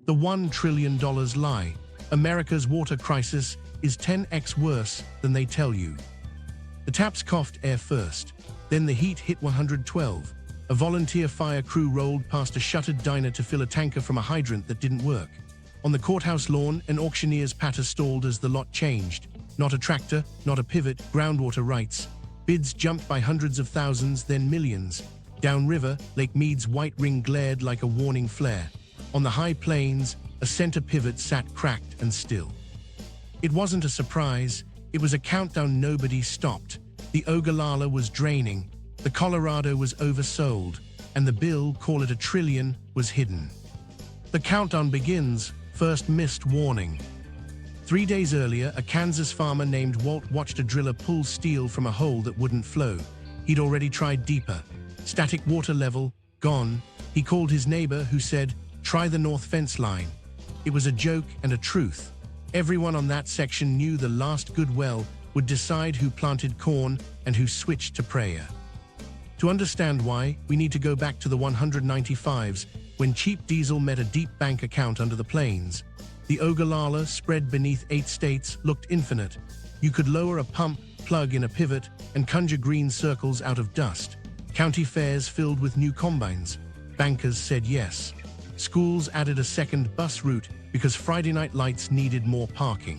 The $1 trillion lie. America's water crisis is 10x worse than they tell you. The taps coughed air first. Then the heat hit 112. A volunteer fire crew rolled past a shuttered diner to fill a tanker from a hydrant that didn't work. On the courthouse lawn, an auctioneer's patter stalled as the lot changed. Not a tractor, not a pivot, Groundwater writes. Bids jumped by hundreds of thousands, then millions. Downriver, Lake Mead's white ring glared like a warning flare. On the high plains, a center pivot sat cracked and still. It wasn't a surprise. It was a countdown nobody stopped. The Ogallala was draining, the Colorado was oversold, and the bill, call it $1 trillion, was hidden. The countdown begins, first missed warning. 3 days earlier, a Kansas farmer named Walt watched a driller pull steel from a hole that wouldn't flow. He'd already tried deeper. Static water level, gone. He called his neighbor, who said, "Try the north fence line." It was a joke and a truth. Everyone on that section knew the last good well would decide who planted corn and who switched to prayer. To understand why, we need to go back to the 195s, when cheap diesel met a deep bank account under the plains. The Ogallala, spread beneath 8 states, looked infinite. You could lower a pump, plug in a pivot, and conjure green circles out of dust. County fairs filled with new combines. Bankers said yes. Schools added a second bus route because Friday night lights needed more parking.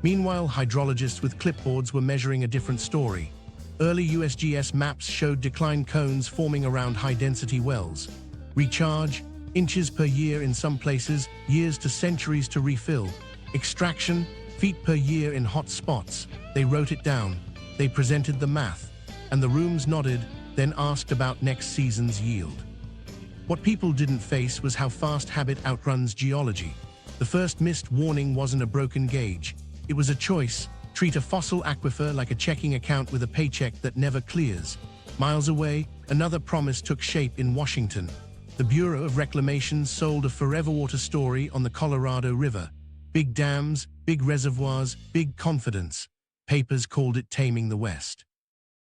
Meanwhile, hydrologists with clipboards were measuring a different story. Early USGS maps showed decline cones forming around high-density wells. Recharge, inches per year in some places, years to centuries to refill. Extraction, feet per year in hot spots. They wrote it down. They presented the math. And the rooms nodded, then asked about next season's yield. What people didn't face was how fast habit outruns geology. The first missed warning wasn't a broken gauge. It was a choice. Treat a fossil aquifer like a checking account with a paycheck that never clears. Miles away, another promise took shape in Washington. The Bureau of Reclamation sold a forever water story on the Colorado River. Big dams, big reservoirs, big confidence. Papers called it taming the West.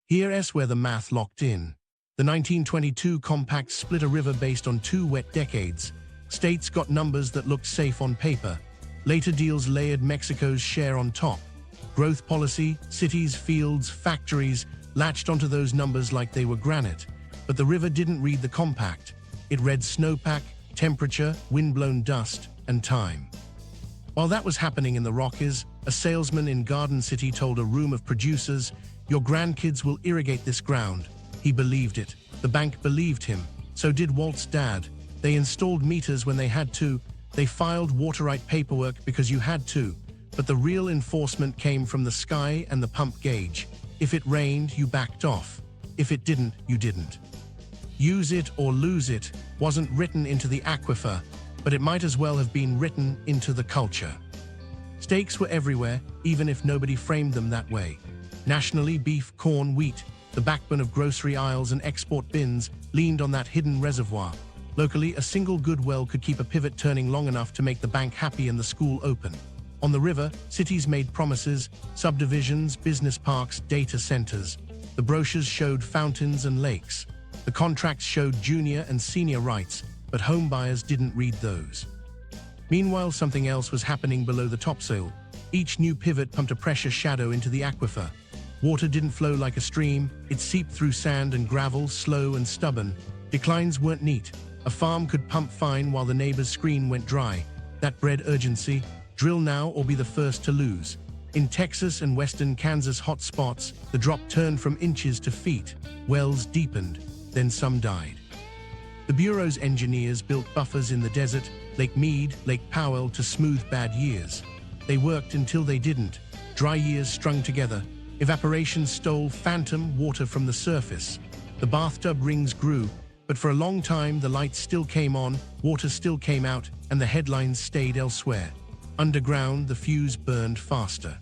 Here's where the math locked in. The 1922 compact split a river based on 2 wet decades. States got numbers that looked safe on paper. Later deals layered Mexico's share on top. Growth policy, cities, fields, factories latched onto those numbers like they were granite. But the river didn't read the compact. It read snowpack, temperature, windblown dust, and time. While that was happening in the Rockies, a salesman in Garden City told a room of producers, "Your grandkids will irrigate this ground." He believed it. The bank believed him. So did Walt's dad. They installed meters when they had to. They filed water right paperwork because you had to. But the real enforcement came from the sky and the pump gauge. If it rained, you backed off. If it didn't, you didn't. Use it or lose it wasn't written into the aquifer, but it might as well have been written into the culture. Stakes were everywhere, even if nobody framed them that way. Nationally, beef, corn, wheat, the backbone of grocery aisles and export bins, leaned on that hidden reservoir. Locally, a single good well could keep a pivot turning long enough to make the bank happy and the school open. On the river, cities made promises, subdivisions, business parks, data centers. The brochures showed fountains and lakes. The contracts showed junior and senior rights, but homebuyers didn't read those. Meanwhile, something else was happening below the topsoil. Each new pivot pumped a pressure shadow into the aquifer. Water didn't flow like a stream, it seeped through sand and gravel, slow and stubborn. Declines weren't neat. A farm could pump fine while the neighbor's screen went dry. That bred urgency. Drill now or be the first to lose. In Texas and western Kansas hot spots, the drop turned from inches to feet. Wells deepened, then some died. The Bureau's engineers built buffers in the desert, Lake Mead, Lake Powell, to smooth bad years. They worked until they didn't. Dry years strung together. Evaporation stole phantom water from the surface. The bathtub rings grew, but for a long time the lights still came on, water still came out, and the headlines stayed elsewhere. Underground, the fuse burned faster.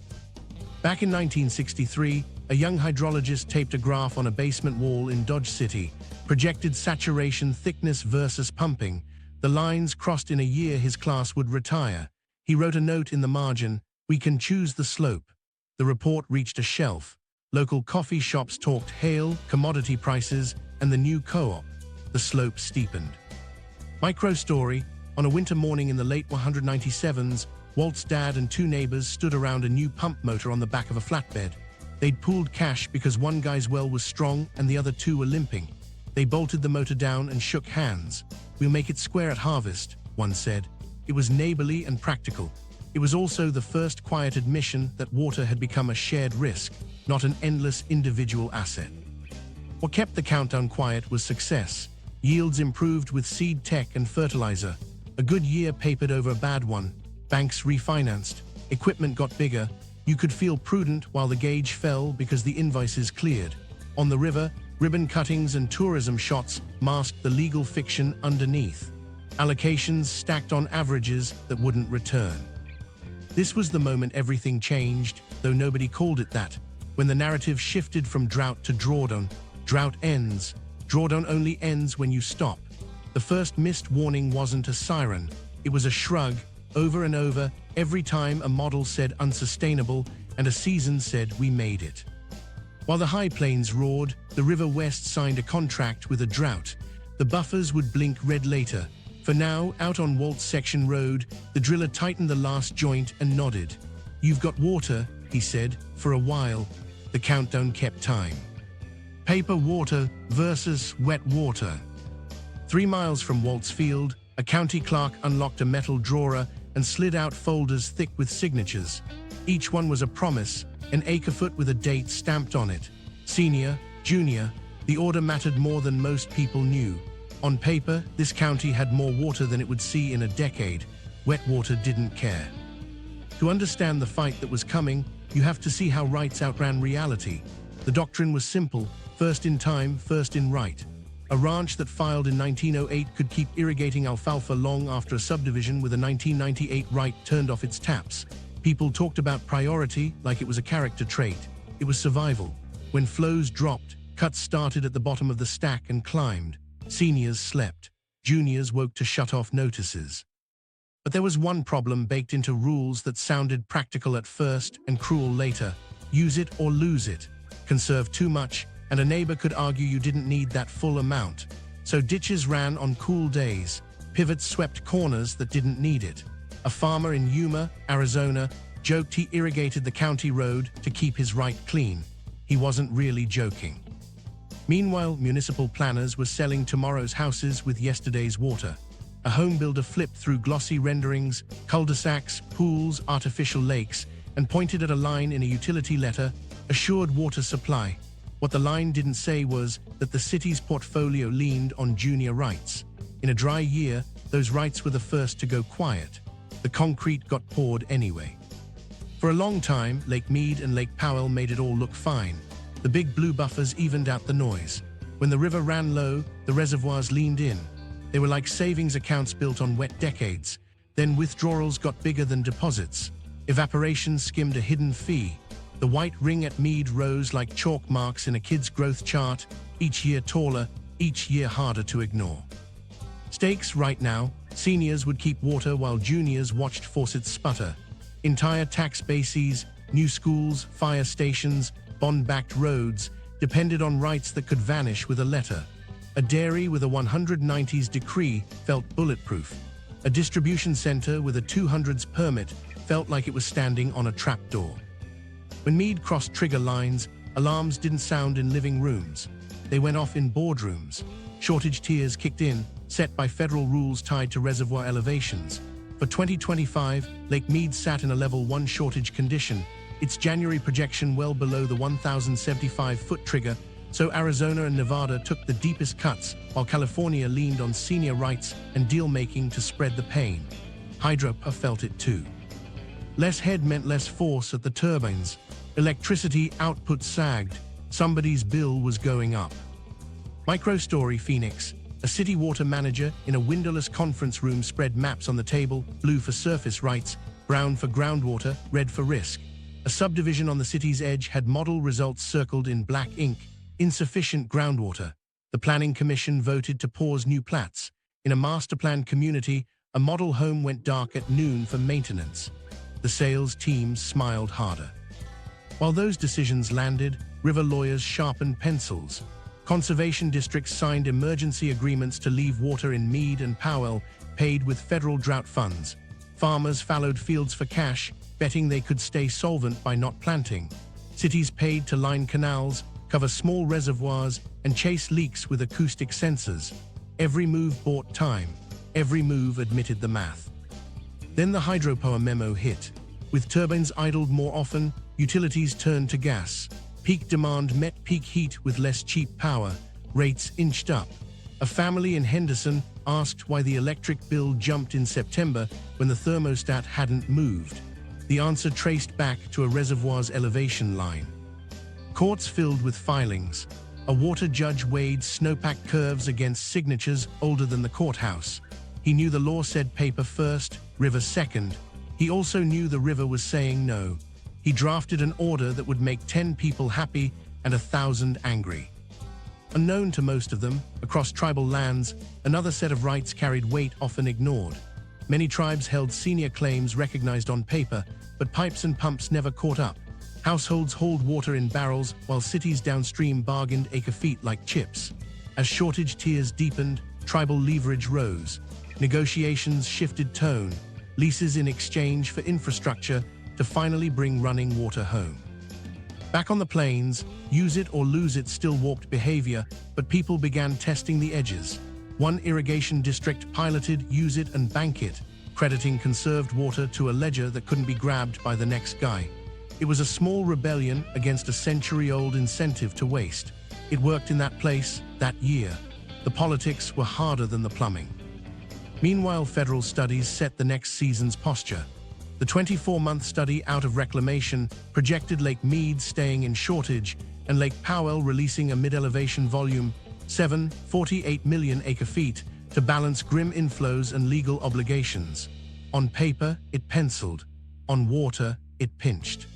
Back in 1963, a young hydrologist taped a graph on a basement wall in Dodge City, projected saturation thickness versus pumping. The lines crossed in a year his class would retire. He wrote a note in the margin, "We can choose the slope." The report reached a shelf. Local coffee shops talked hail, commodity prices, and the new co-op. The slope steepened. Micro story. On a winter morning in the late 197s, Walt's dad and two neighbors stood around a new pump motor on the back of a flatbed. They'd pooled cash because one guy's well was strong and the other two were limping. They bolted the motor down and shook hands. "We'll make it square at harvest," one said. It was neighborly and practical. It was also the first quiet admission that water had become a shared risk, not an endless individual asset. What kept the countdown quiet was success. Yields improved with seed tech and fertilizer. A good year papered over a bad one. Banks refinanced. Equipment got bigger. You could feel prudent while the gauge fell because the invoices cleared. On the river, ribbon cuttings and tourism shots masked the legal fiction underneath. Allocations stacked on averages that wouldn't return. This was the moment everything changed, though nobody called it that. When the narrative shifted from drought to drawdown. Drought ends. Drawdown only ends when you stop. The first missed warning wasn't a siren. It was a shrug, over and over, every time a model said unsustainable and a season said we made it. While the high plains roared, the River West signed a contract with a drought. The buffers would blink red later. For now, out on Walt's section road, the driller tightened the last joint and nodded. "You've got water," he said. For a while, the countdown kept time. Paper water versus wet water. 3 miles from Walt's field, a county clerk unlocked a metal drawer and slid out folders thick with signatures. Each one was a promise, an acre-foot with a date stamped on it. Senior, junior, the order mattered more than most people knew. On paper, this county had more water than it would see in a decade. Wet water didn't care. To understand the fight that was coming, you have to see how rights outran reality. The doctrine was simple: first in time, first in right. A ranch that filed in 1908 could keep irrigating alfalfa long after a subdivision with a 1998 right turned off its taps. People talked about priority like it was a character trait. It was survival. When flows dropped, cuts started at the bottom of the stack and climbed. Seniors slept. Juniors woke to shut off notices. But there was one problem baked into rules that sounded practical at first and cruel later. Use it or lose it. Conserve too much, and a neighbor could argue you didn't need that full amount. So ditches ran on cool days. Pivots swept corners that didn't need it. A farmer in Yuma, Arizona, joked he irrigated the county road to keep his right clean. He wasn't really joking. Meanwhile, municipal planners were selling tomorrow's houses with yesterday's water. A home builder flipped through glossy renderings, cul-de-sacs, pools, artificial lakes, and pointed at a line in a utility letter, assured water supply. What the line didn't say was that the city's portfolio leaned on junior rights. In a dry year, those rights were the first to go quiet. The concrete got poured anyway. For a long time, Lake Mead and Lake Powell made it all look fine. The big blue buffers evened out the noise. When the river ran low, the reservoirs leaned in. They were like savings accounts built on wet decades. Then withdrawals got bigger than deposits. Evaporation skimmed a hidden fee. The white ring at Mead rose like chalk marks in a kid's growth chart, each year taller, each year harder to ignore. Stakes right now: seniors would keep water while juniors watched faucets sputter. Entire tax bases, new schools, fire stations, bond-backed roads depended on rights that could vanish with a letter. A dairy with a 190s decree felt bulletproof. A distribution center with a 200s permit felt like it was standing on a trapdoor. When Mead crossed trigger lines, alarms didn't sound in living rooms. They went off in boardrooms. Shortage tiers kicked in, set by federal rules tied to reservoir elevations. For 2025, Lake Mead sat in a level 1 shortage condition, its January projection well below the 1,075-foot trigger, so Arizona and Nevada took the deepest cuts, while California leaned on senior rights and deal-making to spread the pain. Hydropower felt it too. Less head meant less force at the turbines. Electricity output sagged. Somebody's bill was going up. Microstory Phoenix. A city water manager in a windowless conference room spread maps on the table, blue for surface rights, brown for groundwater, red for risk. A subdivision on the city's edge had model results circled in black ink: insufficient groundwater. The Planning Commission voted to pause new plats. In a master-planned community, a model home went dark at noon for maintenance. The sales teams smiled harder. While those decisions landed, river lawyers sharpened pencils. Conservation districts signed emergency agreements to leave water in Mead and Powell, paid with federal drought funds. Farmers fallowed fields for cash, betting they could stay solvent by not planting. Cities paid to line canals, cover small reservoirs, and chase leaks with acoustic sensors. Every move bought time. Every move admitted the math. Then the hydropower memo hit. With turbines idled more often, utilities turned to gas. Peak demand met peak heat with less cheap power. Rates inched up. A family in Henderson asked why the electric bill jumped in September when the thermostat hadn't moved. The answer traced back to a reservoir's elevation line. Courts filled with filings. A water judge weighed snowpack curves against signatures older than the courthouse. He knew the law said paper first, river second. He also knew the river was saying no. He drafted an order that would make 10 people happy and 1,000 angry. Unknown to most of them, across tribal lands, another set of rights carried weight often ignored. Many tribes held senior claims recognized on paper, but pipes and pumps never caught up. Households hauled water in barrels, while cities downstream bargained acre-feet like chips. As shortage tiers deepened, tribal leverage rose. Negotiations shifted tone, leases in exchange for infrastructure to finally bring running water home. Back on the plains, use it or lose it still warped behavior, but people began testing the edges. One irrigation district piloted use it and bank it, crediting conserved water to a ledger that couldn't be grabbed by the next guy. It was a small rebellion against a century-old incentive to waste. It worked in that place, that year. The politics were harder than the plumbing. Meanwhile, federal studies set the next season's posture. The 24-month study out of reclamation projected Lake Mead staying in shortage and Lake Powell releasing a mid-elevation volume, 48 million acre-feet, to balance grim inflows and legal obligations. On paper, it penciled. On water, it pinched.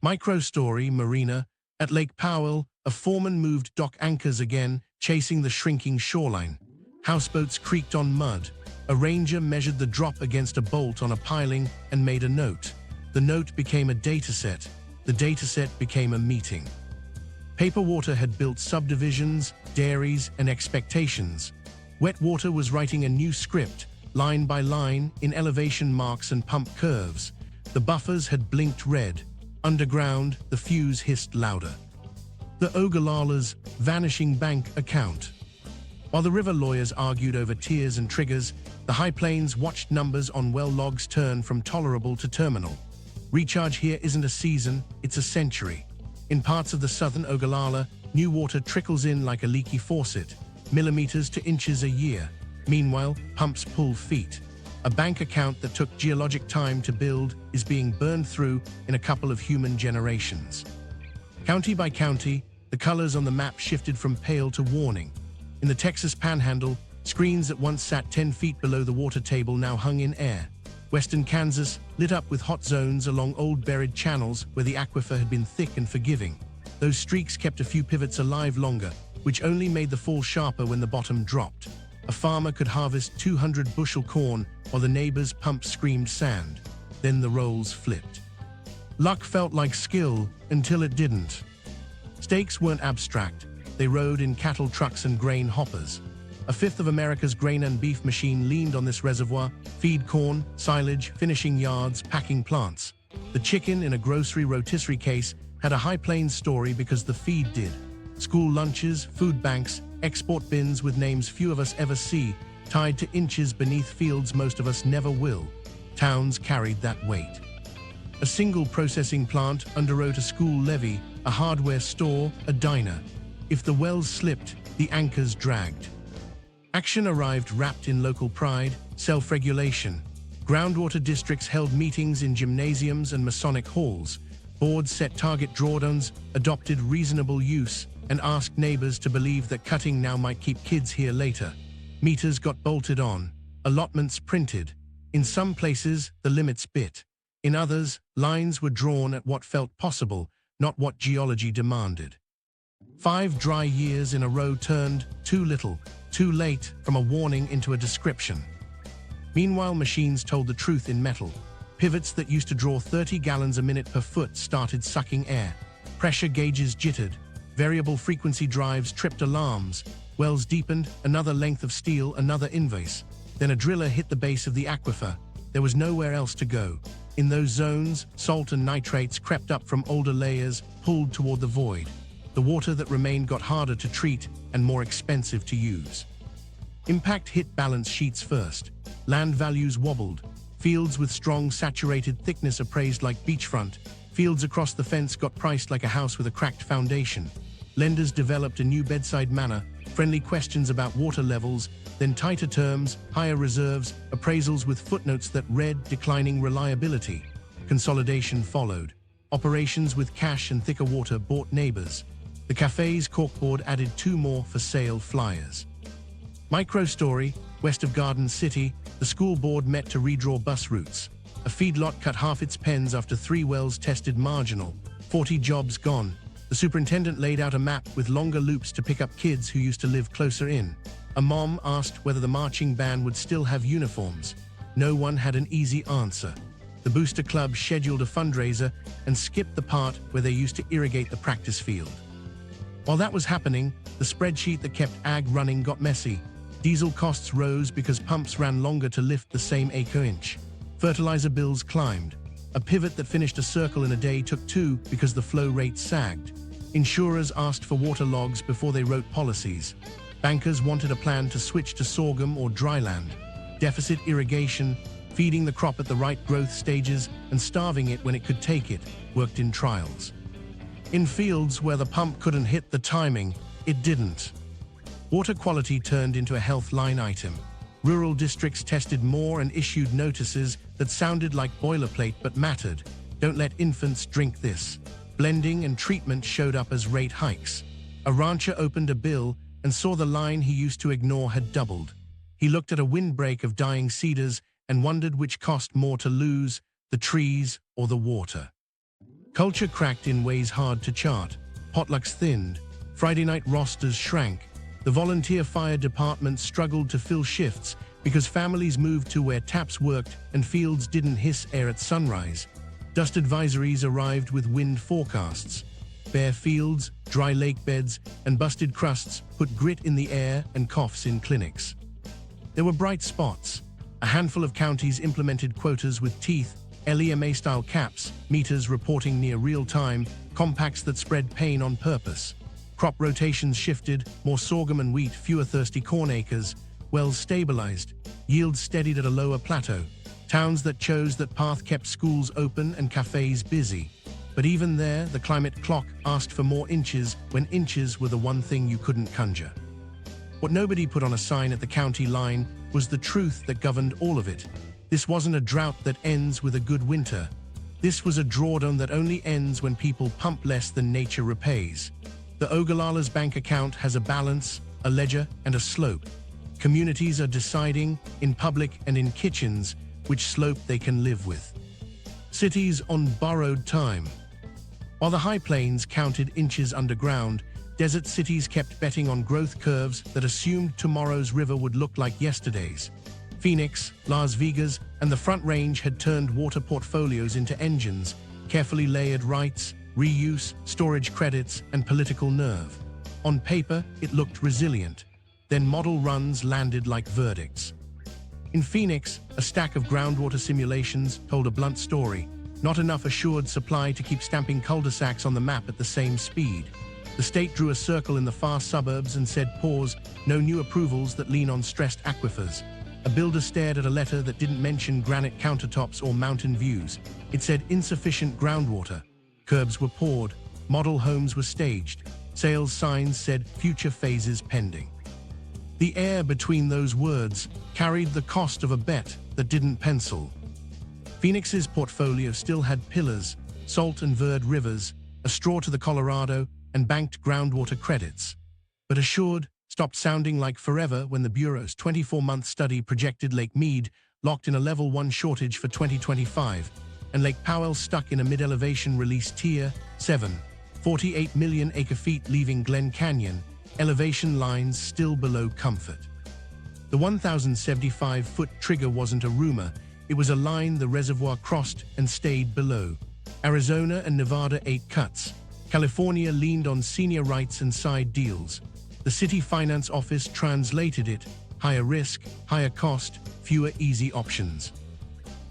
Micro-story, Marina. At Lake Powell, a foreman moved dock anchors again, chasing the shrinking shoreline. Houseboats creaked on mud. A ranger measured the drop against a bolt on a piling and made a note. The note became a dataset. The dataset became a meeting. Paperwater had built subdivisions, dairies, and expectations. Wetwater was writing a new script, line by line, in elevation marks and pump curves. The buffers had blinked red. Underground, the fuse hissed louder. The Ogallala's vanishing bank account. While the river lawyers argued over tiers and triggers, the High Plains watched numbers on well logs turn from tolerable to terminal. Recharge here isn't a season, it's a century. In parts of the southern Ogallala, new water trickles in like a leaky faucet, millimeters to inches a year. Meanwhile, pumps pull feet. A bank account that took geologic time to build is being burned through in a couple of human generations. County by county, the colors on the map shifted from pale to warning. In the Texas Panhandle, screens that once sat 10 feet below the water table now hung in air. Western Kansas lit up with hot zones along old buried channels where the aquifer had been thick and forgiving. Those streaks kept a few pivots alive longer, which only made the fall sharper when the bottom dropped. A farmer could harvest 200 bushel corn while the neighbor's pump screamed sand. Then the roles flipped. Luck felt like skill until it didn't. Stakes weren't abstract. They rode in cattle trucks and grain hoppers. A fifth of America's grain and beef machine leaned on this reservoir, feed corn, silage, finishing yards, packing plants. The chicken in a grocery rotisserie case had a High Plains story because the feed did. School lunches, food banks, export bins with names few of us ever see, tied to inches beneath fields most of us never will. Towns carried that weight. A single processing plant underwrote a school levy, a hardware store, a diner. If the wells slipped, the anchors dragged. Action arrived wrapped in local pride, self-regulation. Groundwater districts held meetings in gymnasiums and Masonic halls. Boards set target drawdowns, adopted reasonable use, and asked neighbors to believe that cutting now might keep kids here later. Meters got bolted on, allotments printed. In some places, the limits bit. In others, lines were drawn at what felt possible, not what geology demanded. 5 dry years in a row turned too little, too late from a warning into a description. Meanwhile, machines told the truth in metal. Pivots that used to draw 30 gallons a minute per foot started sucking air. Pressure gauges jittered. Variable frequency drives tripped alarms. Wells deepened, another length of steel, another invoice. Then a driller hit the base of the aquifer. There was nowhere else to go. In those zones, salt and nitrates crept up from older layers, pulled toward the void. The water that remained got harder to treat and more expensive to use. Impact hit balance sheets first. Land values wobbled. Fields with strong saturated thickness appraised like beachfront. Fields across the fence got priced like a house with a cracked foundation. Lenders developed a new bedside manner, friendly questions about water levels, then tighter terms, higher reserves, appraisals with footnotes that read declining reliability. Consolidation followed. Operations with cash and thicker water bought neighbors. The cafe's corkboard added 2 more for sale flyers. Micro-story, west of Garden City, the school board met to redraw bus routes. A feedlot cut half its pens after 3 wells tested marginal. 40 jobs gone. The superintendent laid out a map with longer loops to pick up kids who used to live closer in. A mom asked whether the marching band would still have uniforms. No one had an easy answer. The Booster Club scheduled a fundraiser and skipped the part where they used to irrigate the practice field. While that was happening, the spreadsheet that kept ag running got messy. Diesel costs rose because pumps ran longer to lift the same acre-inch. Fertilizer bills climbed. A pivot that finished a circle in a day took 2 because the flow rate sagged. Insurers asked for water logs before they wrote policies. Bankers wanted a plan to switch to sorghum or dryland. Deficit irrigation, feeding the crop at the right growth stages and starving it when it could take it, worked in trials. In fields where the pump couldn't hit the timing, it didn't. Water quality turned into a health line item. Rural districts tested more and issued notices that sounded like boilerplate but mattered. Don't let infants drink this. Blending and treatment showed up as rate hikes. A rancher opened a bill and saw the line he used to ignore had doubled. He looked at a windbreak of dying cedars and wondered which cost more to lose, the trees or the water. Culture cracked in ways hard to chart. Potlucks thinned. Friday night rosters shrank. The volunteer fire department struggled to fill shifts because families moved to where taps worked and fields didn't hiss air at sunrise. Dust advisories arrived with wind forecasts. Bare fields, dry lake beds, and busted crusts put grit in the air and coughs in clinics. There were bright spots. A handful of counties implemented quotas with teeth, LEMA-style caps, meters reporting near real-time, compacts that spread pain on purpose. Crop rotations shifted, more sorghum and wheat, fewer thirsty corn acres, wells stabilized, yields steadied at a lower plateau. Towns that chose that path kept schools open and cafes busy. But even there, the climate clock asked for more inches when inches were the one thing you couldn't conjure. What nobody put on a sign at the county line was the truth that governed all of it. This wasn't a drought that ends with a good winter. This was a drawdown that only ends when people pump less than nature repays. The Ogallala's bank account has a balance, a ledger, and a slope. Communities are deciding, in public and in kitchens, which slope they can live with. Cities on borrowed time. While the high plains counted inches underground, desert cities kept betting on growth curves that assumed tomorrow's river would look like yesterday's. Phoenix, Las Vegas, and the Front Range had turned water portfolios into engines, carefully layered rights, reuse, storage credits, and political nerve. On paper, it looked resilient. Then model runs landed like verdicts. In Phoenix, a stack of groundwater simulations told a blunt story. Not enough assured supply to keep stamping cul-de-sacs on the map at the same speed. The state drew a circle in the far suburbs and said, pause, no new approvals that lean on stressed aquifers. A builder stared at a letter that didn't mention granite countertops or mountain views. It said insufficient groundwater. Curbs were poured. Model homes were staged. Sales signs said future phases pending. The air between those words carried the cost of a bet that didn't pencil. Phoenix's portfolio still had pillars, salt and verd rivers, a straw to the Colorado, and banked groundwater credits. But assured stopped sounding like forever when the Bureau's 24-month study projected Lake Mead locked in a level 1 shortage for 2025, and Lake Powell stuck in a mid-elevation release Tier 7, 48 million acre-feet leaving Glen Canyon, elevation lines still below comfort. The 1,075-foot trigger wasn't a rumor, it was a line the reservoir crossed and stayed below. Arizona and Nevada ate cuts. California leaned on senior rights and side deals. The city finance office translated it, higher risk, higher cost, fewer easy options.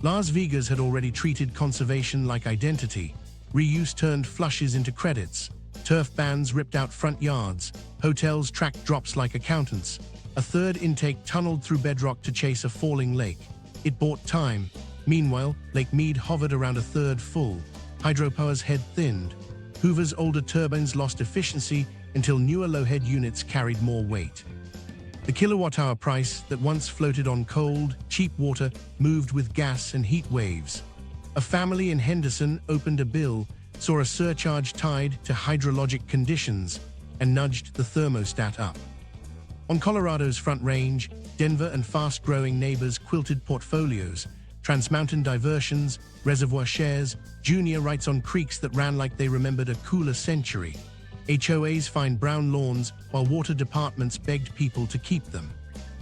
Las Vegas had already treated conservation like identity. Reuse turned flushes into credits. Turf bans ripped out front yards. Hotels tracked drops like accountants. A third intake tunneled through bedrock to chase a falling lake. It bought time. Meanwhile, Lake Mead hovered around a third full. Hydropower's head thinned. Hoover's older turbines lost efficiency until newer low-head units carried more weight. The kilowatt-hour price that once floated on cold, cheap water moved with gas and heat waves. A family in Henderson opened a bill, saw a surcharge tied to hydrologic conditions, and nudged the thermostat up. On Colorado's Front Range, Denver and fast-growing neighbors quilted portfolios, transmountain diversions, reservoir shares, junior rights on creeks that ran like they remembered a cooler century. HOAs fined brown lawns while water departments begged people to keep them.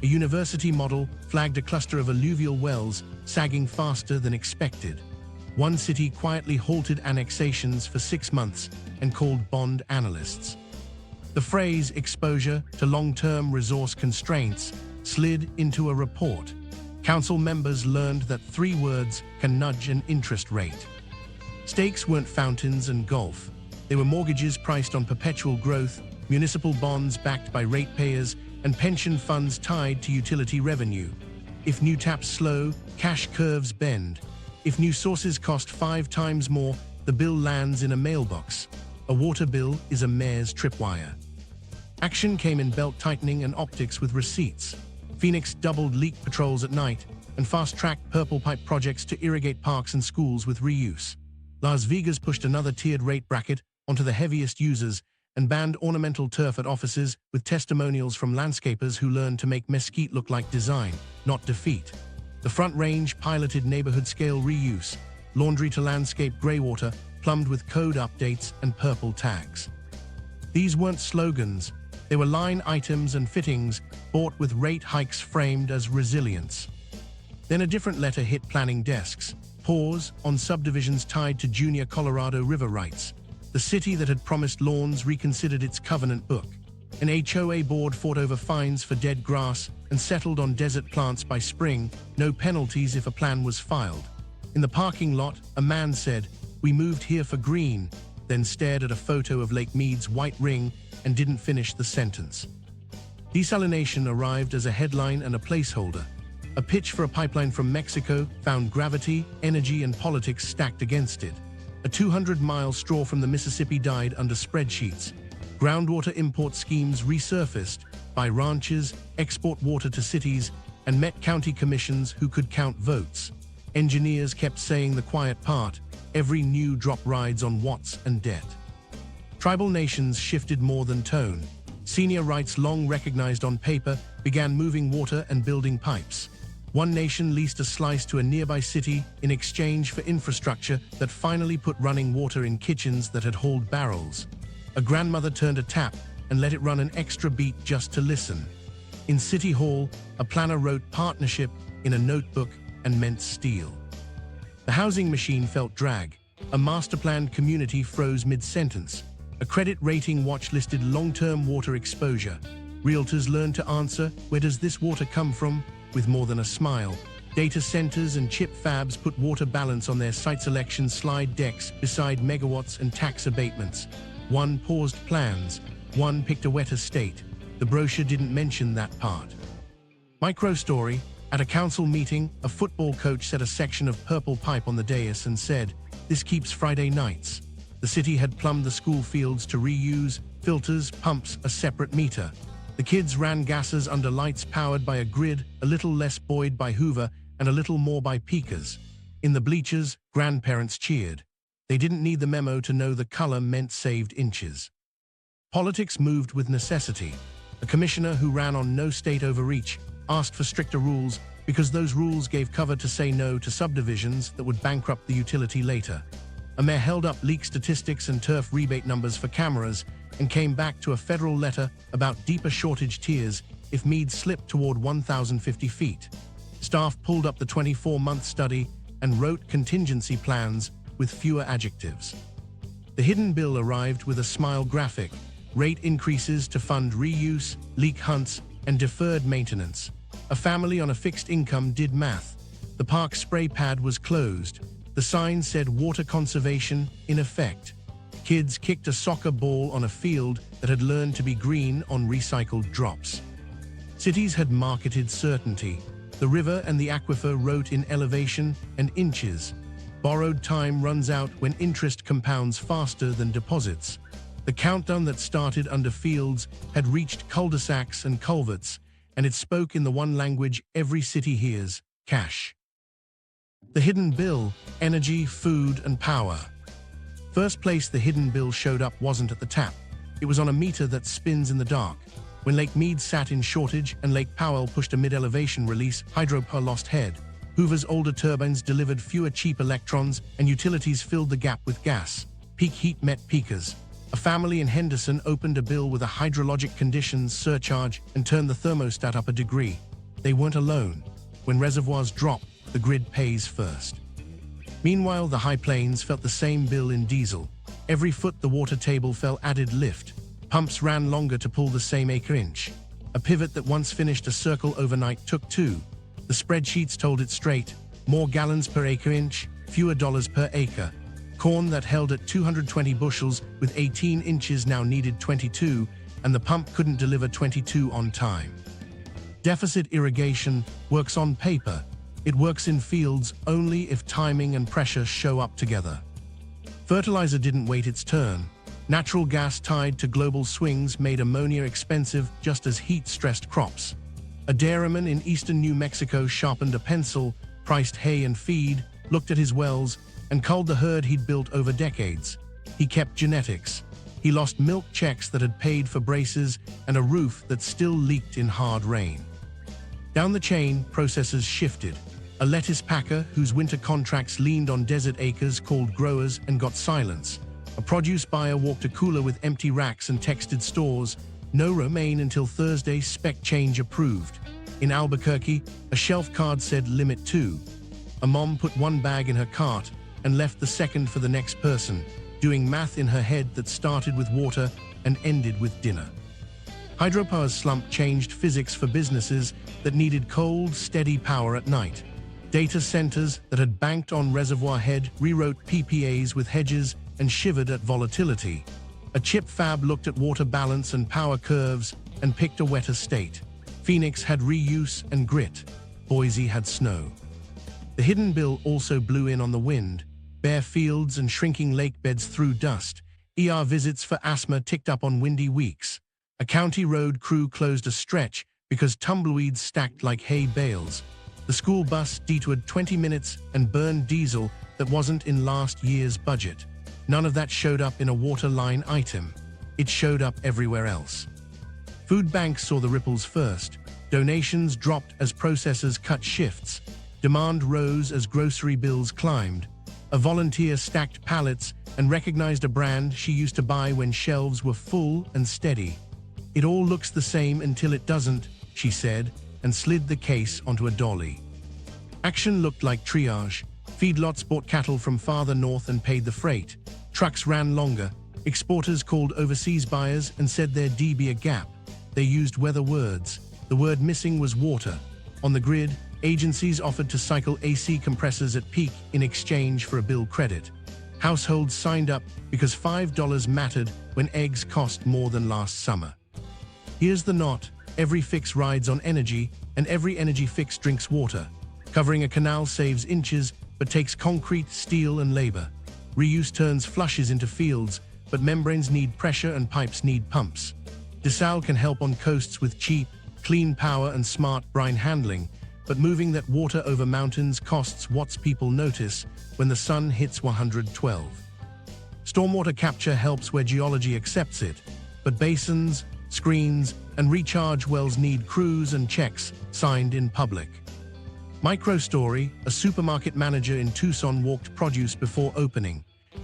A university model flagged a cluster of alluvial wells sagging faster than expected. One city quietly halted annexations for 6 months and called bond analysts. The phrase exposure to long-term resource constraints slid into a report. Council members learned that 3 words can nudge an interest rate. Stakes weren't fountains and golf. They were mortgages priced on perpetual growth, municipal bonds backed by ratepayers, and pension funds tied to utility revenue. If new taps slow, cash curves bend. If new sources cost 5 times more, the bill lands in a mailbox. A water bill is a mare's tripwire. Action came in belt tightening and optics with receipts. Phoenix doubled leak patrols at night and fast-tracked purple pipe projects to irrigate parks and schools with reuse. Las Vegas pushed another tiered rate bracket onto the heaviest users and banned ornamental turf at offices with testimonials from landscapers who learned to make mesquite look like design, not defeat. The Front Range piloted neighborhood-scale reuse, laundry to landscape greywater, plumbed with code updates and purple tags. These weren't slogans, they were line items and fittings bought with rate hikes framed as resilience. Then a different letter hit planning desks. Pause on subdivisions tied to junior Colorado River rights. The city that had promised lawns reconsidered its covenant book. An HOA board fought over fines for dead grass and settled on desert plants by spring, no penalties if a plan was filed. In the parking lot, a man said, "We moved here for green," then stared at a photo of Lake Mead's white ring and didn't finish the sentence. Desalination arrived as a headline and a placeholder. A pitch for a pipeline from Mexico found gravity, energy, and politics stacked against it. A 200-mile straw from the Mississippi died under spreadsheets. Groundwater import schemes resurfaced by ranchers, export water to cities, and met county commissions who could count votes. Engineers kept saying the quiet part, every new drop rides on watts and debt. Tribal nations shifted more than tone. Senior rights long recognized on paper began moving water and building pipes. One nation leased a slice to a nearby city in exchange for infrastructure that finally put running water in kitchens that had hauled barrels. A grandmother turned a tap and let it run an extra beat just to listen. In City Hall, a planner wrote partnership in a notebook and meant steel. The housing machine felt drag. A master-planned community froze mid-sentence. A credit rating watch listed long-term water exposure. Realtors learned to answer, "Where does this water come from?" with more than a smile. Data centers and chip fabs put water balance on their site selection slide decks beside megawatts and tax abatements. One paused plans, one picked a wetter state. The brochure didn't mention that part. Micro-story, at a council meeting, a football coach set a section of purple pipe on the dais and said, "This keeps Friday nights." The city had plumbed the school fields to reuse, filters, pumps, a separate meter. The kids ran gases under lights powered by a grid, a little less buoyed by Hoover and a little more by peakers. In the bleachers, grandparents cheered. They didn't need the memo to know the color meant saved inches. Politics moved with necessity. A commissioner who ran on no state overreach asked for stricter rules because those rules gave cover to say no to subdivisions that would bankrupt the utility later. A mayor held up leak statistics and turf rebate numbers for cameras and came back to a federal letter about deeper shortage tiers if Mead slipped toward 1,050 feet. Staff pulled up the 24-month study and wrote contingency plans with fewer adjectives. The hidden bill arrived with a smile graphic, rate increases to fund reuse, leak hunts, and deferred maintenance. A family on a fixed income did math. The park spray pad was closed. The sign said water conservation in effect. Kids kicked a soccer ball on a field that had learned to be green on recycled drops. Cities had marketed certainty. The river and the aquifer wrote in elevation and inches. Borrowed time runs out when interest compounds faster than deposits. The countdown that started under fields had reached cul-de-sacs and culverts, and it spoke in the one language every city hears: cash. The hidden bill: energy, food, and power. First place the hidden bill showed up wasn't at the tap. It was on a meter that spins in the dark. When Lake Mead sat in shortage and Lake Powell pushed a mid-elevation release, Hydropower lost head. Hoover's older turbines delivered fewer cheap electrons, and utilities filled the gap with gas. Peak heat met peakers. A family in Henderson opened a bill with a hydrologic conditions surcharge and turned the thermostat up a degree. They weren't alone. When reservoirs drop, the grid pays first. Meanwhile, the High Plains felt the same bill in diesel. Every foot the water table fell added lift. Pumps ran longer to pull the same acre-inch. A pivot that once finished a circle overnight took two. The spreadsheets told it straight: more gallons per acre-inch, fewer dollars per acre. Corn that held at 220 bushels with 18 inches now needed 22, and the pump couldn't deliver 22 on time. Deficit irrigation works on paper. It works in fields only if timing and pressure show up together. Fertilizer didn't wait its turn. Natural gas tied to global swings made ammonia expensive just as heat stressed crops. A dairyman in eastern New Mexico sharpened a pencil, priced hay and feed, looked at his wells, and culled the herd he'd built over decades. He kept genetics. He lost milk checks that had paid for braces and a roof that still leaked in hard rain. Down the chain, processors shifted. A lettuce packer whose winter contracts leaned on desert acres called growers and got silence. A produce buyer walked a cooler with empty racks and texted stores, "No romaine until Thursday, spec change approved." In Albuquerque, a shelf card said limit 2. A mom put one bag in her cart and left the second for the next person, doing math in her head that started with water and ended with dinner. Hydropower's slump changed physics for businesses that needed cold, steady power at night. Data centers that had banked on reservoir head rewrote PPAs with hedges and shivered at volatility. A chip fab looked at water balance and power curves and picked a wetter state. Phoenix had reuse and grit. Boise had snow. The hidden bill also blew in on the wind. Bare fields and shrinking lake beds threw dust. ER visits for asthma ticked up on windy weeks. A county road crew closed a stretch because tumbleweeds stacked like hay bales. The school bus detoured 20 minutes and burned diesel that wasn't in last year's budget. None of that showed up in a water line item. It showed up everywhere else. Food banks saw the ripples first. Donations dropped as processors cut shifts. Demand rose as grocery bills climbed. A volunteer stacked pallets and recognized a brand she used to buy when shelves were full and steady. "It all looks the same until it doesn't," she said, and slid the case onto a dolly. Action looked like triage. Feedlots bought cattle from farther north and paid the freight. Trucks ran longer. Exporters called overseas buyers and said there'd be a gap. They used weather words. The word missing was water. On the grid, agencies offered to cycle AC compressors at peak in exchange for a bill credit. Households signed up because $5 mattered when eggs cost more than last summer. Here's the knot: every fix rides on energy, and every energy fix drinks water. Covering a canal saves inches, but takes concrete, steel, and labor. Reuse turns flushes into fields, but membranes need pressure and pipes need pumps. Desal can help on coasts with cheap, clean power and smart brine handling, but moving that water over mountains costs watts people notice when the sun hits 112. Stormwater capture helps where geology accepts it, but basins, screens, and recharge wells need crews and checks signed in public. Microstory: a supermarket manager in Tucson walked produce before opening.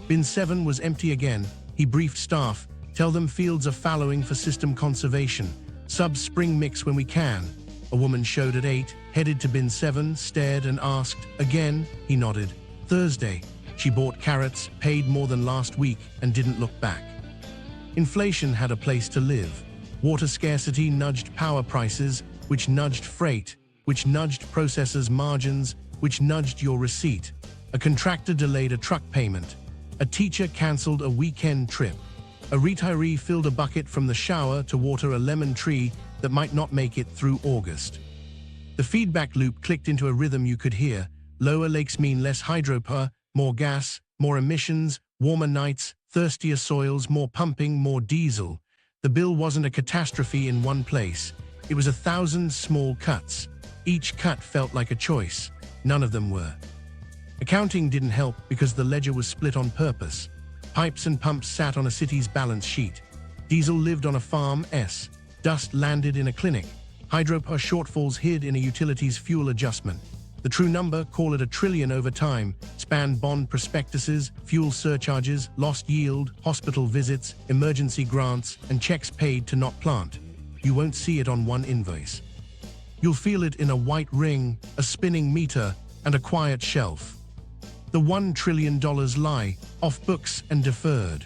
Bin 7 was empty again. He briefed staff, "Tell them fields are fallowing for system conservation. Sub-spring mix when we can." A woman showed at 8, headed to bin 7, stared and asked, "Again?" He nodded. "Thursday." She bought carrots, paid more than last week, and didn't look back. Inflation had a place to live. Water scarcity nudged power prices, which nudged freight. which nudged processors' margins, which nudged your receipt. A contractor delayed a truck payment. A teacher cancelled a weekend trip. A retiree filled a bucket from the shower to water a lemon tree that might not make it through August. The feedback loop clicked into a rhythm you could hear. Lower lakes mean less hydropower, more gas, more emissions, warmer nights, thirstier soils, more pumping, more diesel. The bill wasn't a catastrophe in one place. It was 1,000 small cuts. Each cut felt like a choice. None of them were. Accounting didn't help because the ledger was split on purpose. Pipes and pumps sat on a city's balance sheet. Diesel lived on a farm's. Dust landed in a clinic. Hydropower shortfalls hid in a utility's fuel adjustment. The true number, call it $1 trillion over time, spanned bond prospectuses, fuel surcharges, lost yield, hospital visits, emergency grants, and checks paid to not plant. You won't see it on one invoice. You'll feel it in a white ring, a spinning meter, and a quiet shelf. The $1 trillion lie, off books and deferred.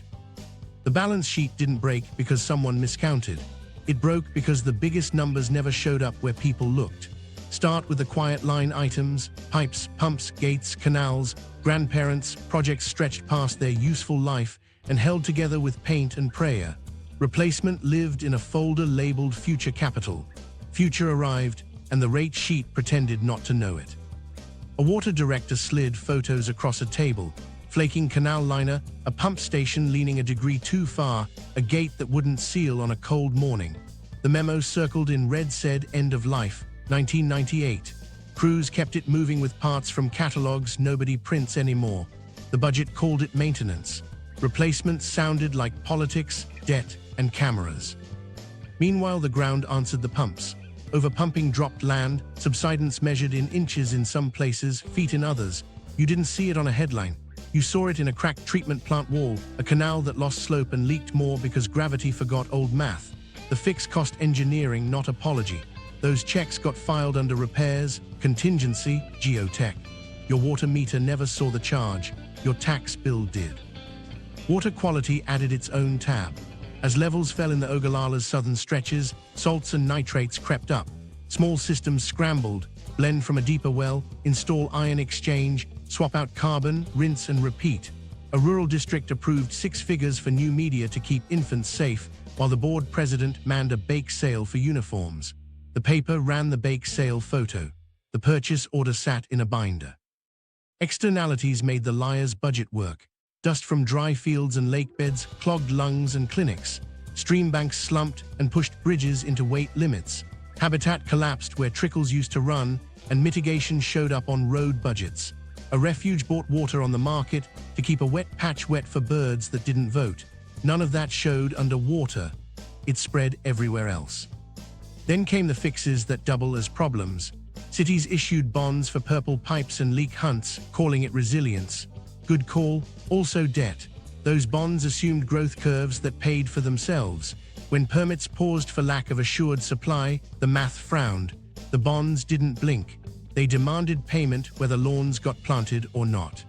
The balance sheet didn't break because someone miscounted. It broke because the biggest numbers never showed up where people looked. Start with the quiet line items: pipes, pumps, gates, canals, grandparents, projects stretched past their useful life and held together with paint and prayer. Replacement lived in a folder labeled Future Capital. Future arrived, and the rate sheet pretended not to know it. A water director slid photos across a table: flaking canal liner, a pump station leaning a degree too far, a gate that wouldn't seal on a cold morning. The memo circled in red said "End of life, 1998. Crews kept it moving with parts from catalogs nobody prints anymore. The budget called it maintenance. Replacement sounded like politics, debt, and cameras. Meanwhile, the ground answered the pumps. Overpumping dropped land, subsidence measured in inches in some places, feet in others. You didn't see it on a headline. You saw it in a cracked treatment plant wall, a canal that lost slope and leaked more because gravity forgot old math. The fix cost engineering, not apology. Those checks got filed under repairs, contingency, geotech. Your water meter never saw the charge. Your tax bill did. Water quality added its own tab. As levels fell in the Ogallala's southern stretches, salts and nitrates crept up. Small systems scrambled: blend from a deeper well, install ion exchange, swap out carbon, rinse and repeat. A rural district approved 6 figures for new media to keep infants safe, while the board president manned a bake sale for uniforms. The paper ran the bake sale photo. The purchase order sat in a binder. Externalities made the liar's budget work. Dust from dry fields and lake beds clogged lungs and clinics. Stream banks slumped and pushed bridges into weight limits. Habitat collapsed where trickles used to run, and mitigation showed up on road budgets. A refuge bought water on the market to keep a wet patch wet for birds that didn't vote. None of that showed under water. It spread everywhere else. Then came the fixes that double as problems. Cities issued bonds for purple pipes and leak hunts, calling it resilience. Good call, also debt. Those bonds assumed growth curves that paid for themselves. When permits paused for lack of assured supply, the math frowned. The bonds didn't blink. They demanded payment whether lawns got planted or not.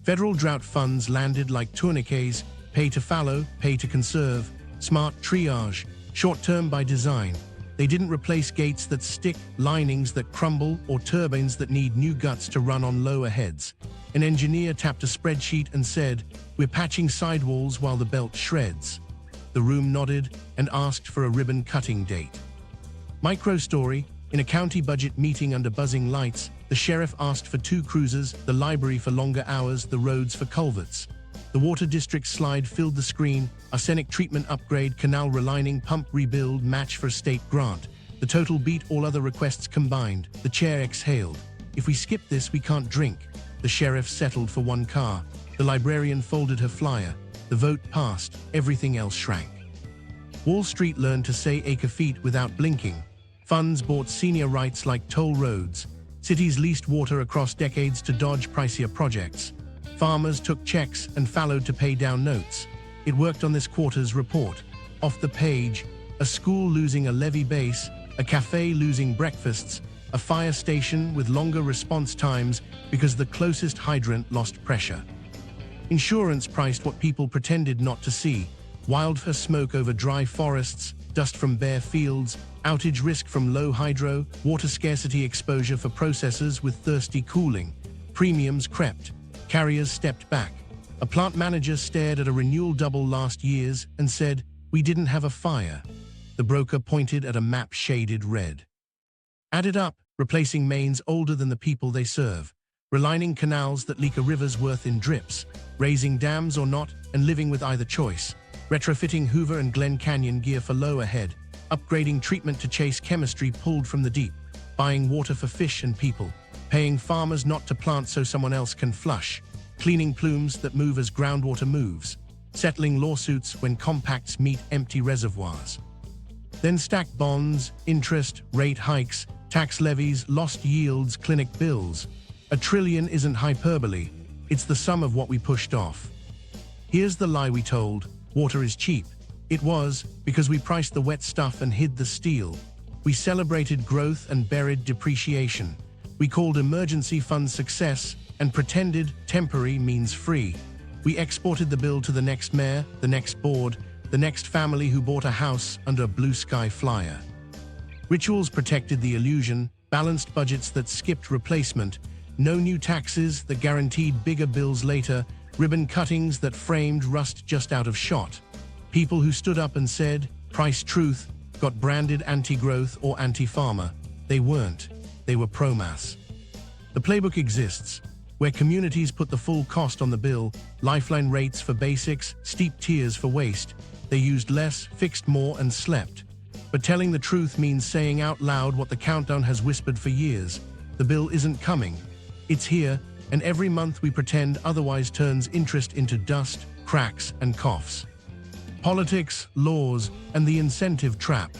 Federal drought funds landed like tourniquets: pay to fallow, pay to conserve, smart triage, short-term by design. They didn't replace gates that stick, linings that crumble, or turbines that need new guts to run on lower heads. An engineer tapped a spreadsheet and said, "We're patching sidewalls while the belt shreds." The room nodded and asked for a ribbon-cutting date. Micro story: in a county budget meeting under buzzing lights, the sheriff asked for 2 cruisers, the library for longer hours, the roads for culverts. The water district slide filled the screen: arsenic treatment upgrade, canal relining, pump rebuild, match for state grant. The total beat all other requests combined. The chair exhaled. "If we skip this, we can't drink." The sheriff settled for 1 car. The librarian folded her flyer. The vote passed. Everything else shrank. Wall Street learned to say acre feet without blinking. Funds bought senior rights like toll roads. Cities leased water across decades to dodge pricier projects. Farmers took checks and fallowed to pay down notes. It worked on this quarter's report. Off the page: a school losing a levy base, a cafe losing breakfasts, a fire station with longer response times because the closest hydrant lost pressure. Insurance priced what people pretended not to see: wildfire smoke over dry forests, dust from bare fields, outage risk from low hydro, water scarcity exposure for processors with thirsty cooling. Premiums crept. Carriers stepped back. A plant manager stared at a renewal double last year's and said, "We didn't have a fire." The broker pointed at a map shaded red. Added up, replacing mains older than the people they serve, relining canals that leak a river's worth in drips, raising dams or not, and living with either choice, retrofitting Hoover and Glen Canyon gear for low ahead, upgrading treatment to chase chemistry pulled from the deep, buying water for fish and people, paying farmers not to plant so someone else can flush, cleaning plumes that move as groundwater moves, settling lawsuits when compacts meet empty reservoirs. Then stack bonds, interest, rate hikes, tax levies, lost yields, clinic bills. $1 trillion isn't hyperbole, it's the sum of what we pushed off. Here's the lie we told: water is cheap. It was, because we priced the wet stuff and hid the steel. We celebrated growth and buried depreciation. We called emergency funds success and pretended temporary means free. We exported the bill to the next mayor, the next board, the next family who bought a house under a blue sky flyer. Rituals protected the illusion, balanced budgets that skipped replacement, no new taxes that guaranteed bigger bills later, ribbon cuttings that framed rust just out of shot. People who stood up and said, "Price truth," got branded anti-growth or anti-farmer. They weren't. They were pro-mass. The playbook exists. Where communities put the full cost on the bill, lifeline rates for basics, steep tiers for waste, they used less, fixed more, and slept. But telling the truth means saying out loud what the countdown has whispered for years. The bill isn't coming. It's here, and every month we pretend otherwise turns interest into dust, cracks, and coughs. Politics, laws, and the incentive trap.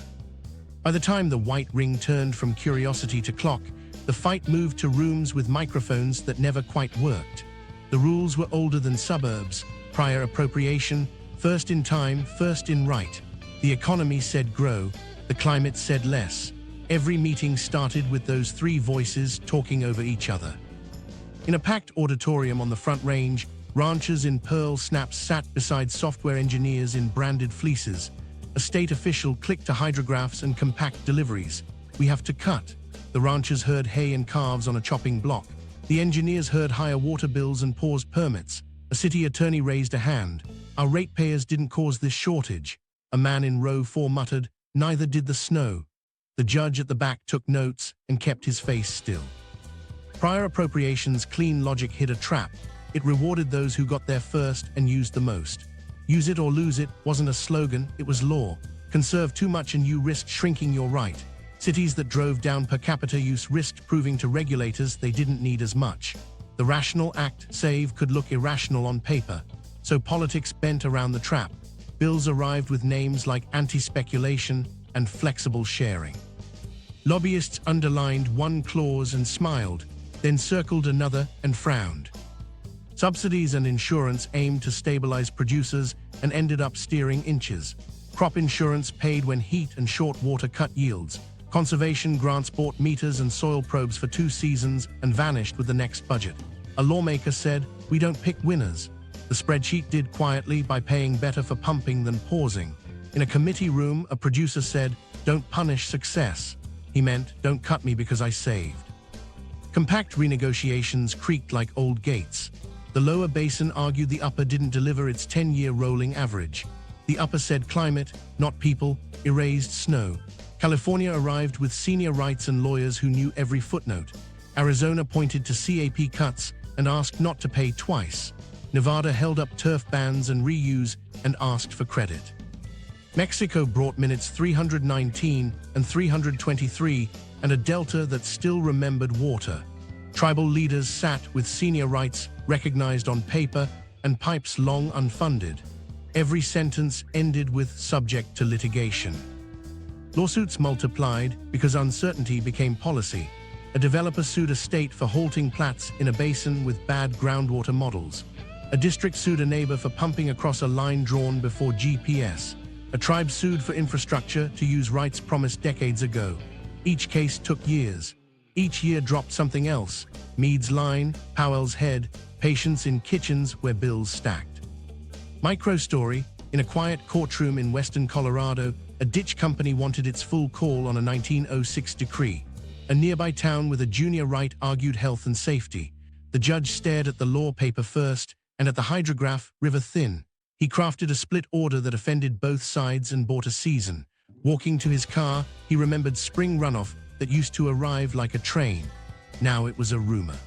By the time the white ring turned from curiosity to clock, the fight moved to rooms with microphones that never quite worked. The rules were older than suburbs: prior appropriation, first in time, first in right. The economy said grow, the climate said less. Every meeting started with those three voices talking over each other. In a packed auditorium on the Front Range, ranchers in pearl snaps sat beside software engineers in branded fleeces. A state official clicked to hydrographs and compact deliveries. "We have to cut." The ranchers heard hay and calves on a chopping block. The engineers heard higher water bills and paused permits. A city attorney raised a hand. "Our ratepayers didn't cause this shortage." A man in row 4 muttered, "Neither did the snow." The judge at the back took notes and kept his face still. Prior appropriations' clean logic hid a trap. It rewarded those who got there first and used the most. Use it or lose it wasn't a slogan, it was law. Conserve too much and you risked shrinking your right. Cities that drove down per capita use risked proving to regulators they didn't need as much. The rational act, save, could look irrational on paper. So politics bent around the trap. Bills arrived with names like anti-speculation and flexible sharing. Lobbyists underlined one clause and smiled, then circled another and frowned. Subsidies and insurance aimed to stabilize producers and ended up steering inches. Crop insurance paid when heat and short water cut yields. Conservation grants bought meters and soil probes for 2 seasons and vanished with the next budget. A lawmaker said, "We don't pick winners." The spreadsheet did quietly by paying better for pumping than pausing. In a committee room, a producer said, "Don't punish success." He meant, "Don't cut me because I saved." Compact renegotiations creaked like old gates. The lower basin argued the upper didn't deliver its 10-year rolling average. The upper said climate, not people, erased snow. California arrived with senior rights and lawyers who knew every footnote. Arizona pointed to CAP cuts and asked not to pay twice. Nevada held up turf bans and reuse and asked for credit. Mexico brought minutes 319 and 323 and a delta that still remembered water. Tribal leaders sat with senior rights recognized on paper and pipes long unfunded. Every sentence ended with "subject to litigation." Lawsuits multiplied because uncertainty became policy. A developer sued a state for halting plats in a basin with bad groundwater models. A district sued a neighbor for pumping across a line drawn before GPS. A tribe sued for infrastructure to use rights promised decades ago. Each case took years. Each year dropped something else: Mead's line, Powell's head, patients in kitchens where bills stacked. Microstory: in a quiet courtroom in western Colorado, a ditch company wanted its full call on a 1906 decree. A nearby town with a junior right argued health and safety. The judge stared at the law paper first and at the hydrograph river thin. He crafted a split order that offended both sides and bought a season. Walking to his car, he remembered spring runoff that used to arrive like a train. Now it was a rumor.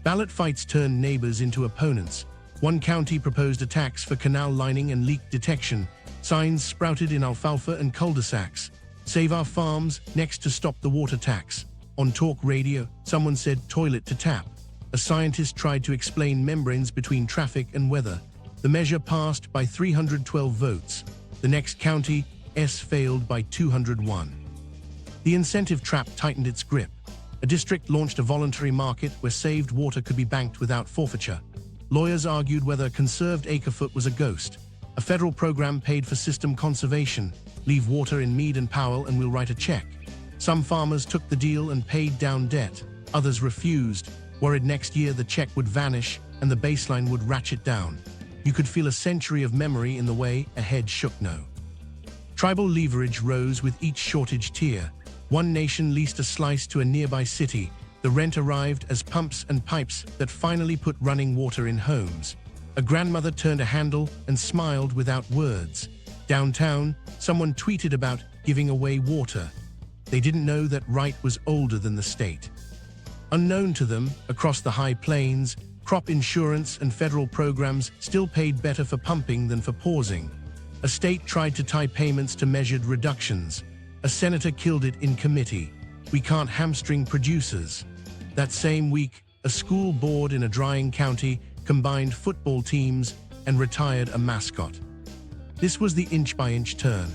Ballot fights turned neighbors into opponents. One county proposed a tax for canal lining and leak detection. Signs sprouted in alfalfa and cul-de-sacs. Save our farms, next to stop the water tax. On talk radio, someone said toilet to tap. A scientist tried to explain membranes between traffic and weather. The measure passed by 312 votes. The next county, failed by 201. The incentive trap tightened its grip. A district launched a voluntary market where saved water could be banked without forfeiture. Lawyers argued whether conserved acre-foot was a ghost. A federal program paid for system conservation. Leave water in Mead and Powell and we'll write a check. Some farmers took the deal and paid down debt. Others refused, worried next year the check would vanish and the baseline would ratchet down. You could feel a century of memory in the way a head shook no. Tribal leverage rose with each shortage tier. One nation leased a slice to a nearby city. The rent arrived as pumps and pipes that finally put running water in homes. A grandmother turned a handle and smiled without words. Downtown, someone tweeted about giving away water. They didn't know that right was older than the state. Unknown to them, across the high plains, crop insurance and federal programs still paid better for pumping than for pausing. A state tried to tie payments to measured reductions. A senator killed it in committee. We can't hamstring producers. That same week, a school board in a drying county combined football teams and retired a mascot. This was the inch-by-inch turn.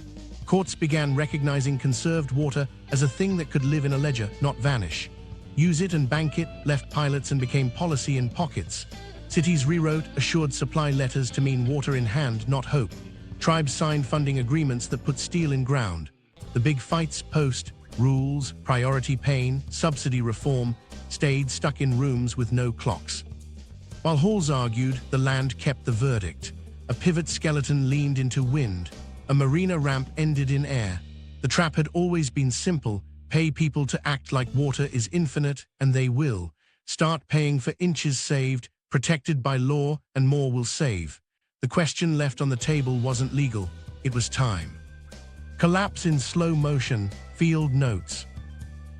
Courts began recognizing conserved water as a thing that could live in a ledger, not vanish. Use it and bank it left pilots and became policy in pockets. Cities rewrote assured supply letters to mean water in hand, not hope. Tribes signed funding agreements that put steel in ground. The big fights post, rules, priority paying, subsidy reform, stayed stuck in rooms with no clocks. While halls argued, the land kept the verdict. A pivot skeleton leaned into wind. A marina ramp ended in air. The trap had always been simple. Pay people to act like water is infinite, and they will. Start paying for inches saved, protected by law, and more will save. The question left on the table wasn't legal, it was time. Collapse in slow motion, field notes.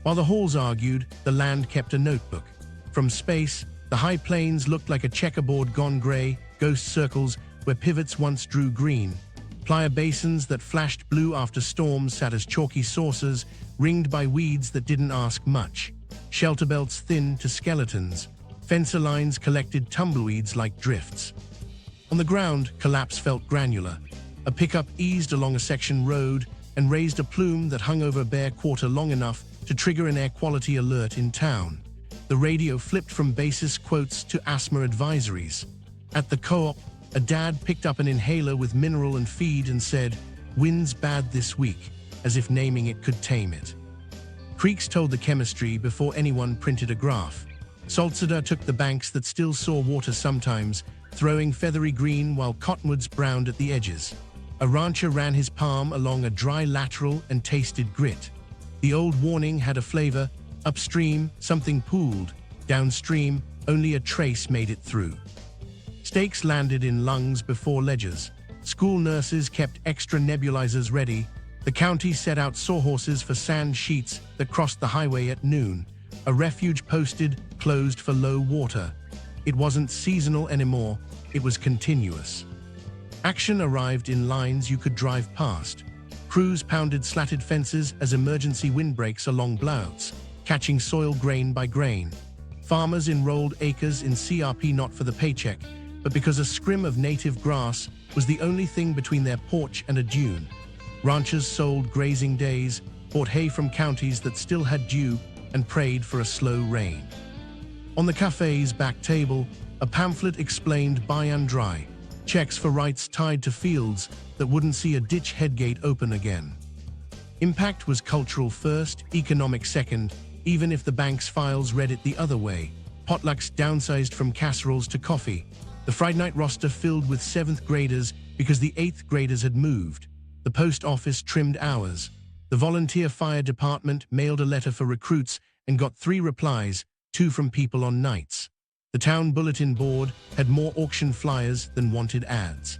While the halls argued, the land kept a notebook. From space, the high plains looked like a checkerboard gone gray, ghost circles where pivots once drew green. Playa basins that flashed blue after storms sat as chalky saucers, ringed by weeds that didn't ask much. Shelter belts thinned to skeletons. Fencer lines collected tumbleweeds like drifts. On the ground, collapse felt granular. A pickup eased along a section road and raised a plume that hung over a bare quarter long enough to trigger an air quality alert in town. The radio flipped from basis quotes to asthma advisories. At the co-op, a dad picked up an inhaler with mineral and feed and said, "Wind's bad this week," as if naming it could tame it. Creeks told the chemistry before anyone printed a graph. Saltcedar took the banks that still saw water sometimes, throwing feathery green while cottonwoods browned at the edges. A rancher ran his palm along a dry lateral and tasted grit. The old warning had a flavor: upstream, something pooled; downstream, only a trace made it through. Stakes landed in lungs before ledgers. School nurses kept extra nebulizers ready. The county set out sawhorses for sand sheets that crossed the highway at noon. A refuge posted, closed for low water. It wasn't seasonal anymore, it was continuous. Action arrived in lines you could drive past. Crews pounded slatted fences as emergency windbreaks along blouts, catching soil grain by grain. Farmers enrolled acres in CRP not for the paycheck, but because a scrim of native grass was the only thing between their porch and a dune. Ranchers sold grazing days, bought hay from counties that still had dew, and prayed for a slow rain. On the cafe's back table, a pamphlet explained buy and dry, checks for rights tied to fields that wouldn't see a ditch headgate open again. Impact was cultural first, economic second, even if the bank's files read it the other way. Potlucks downsized from casseroles to coffee. The Friday night roster filled with 7th graders because the 8th graders had moved. The post office trimmed hours. The volunteer fire department mailed a letter for recruits and got 3 replies, 2 from people on nights. The town bulletin board had more auction flyers than wanted ads.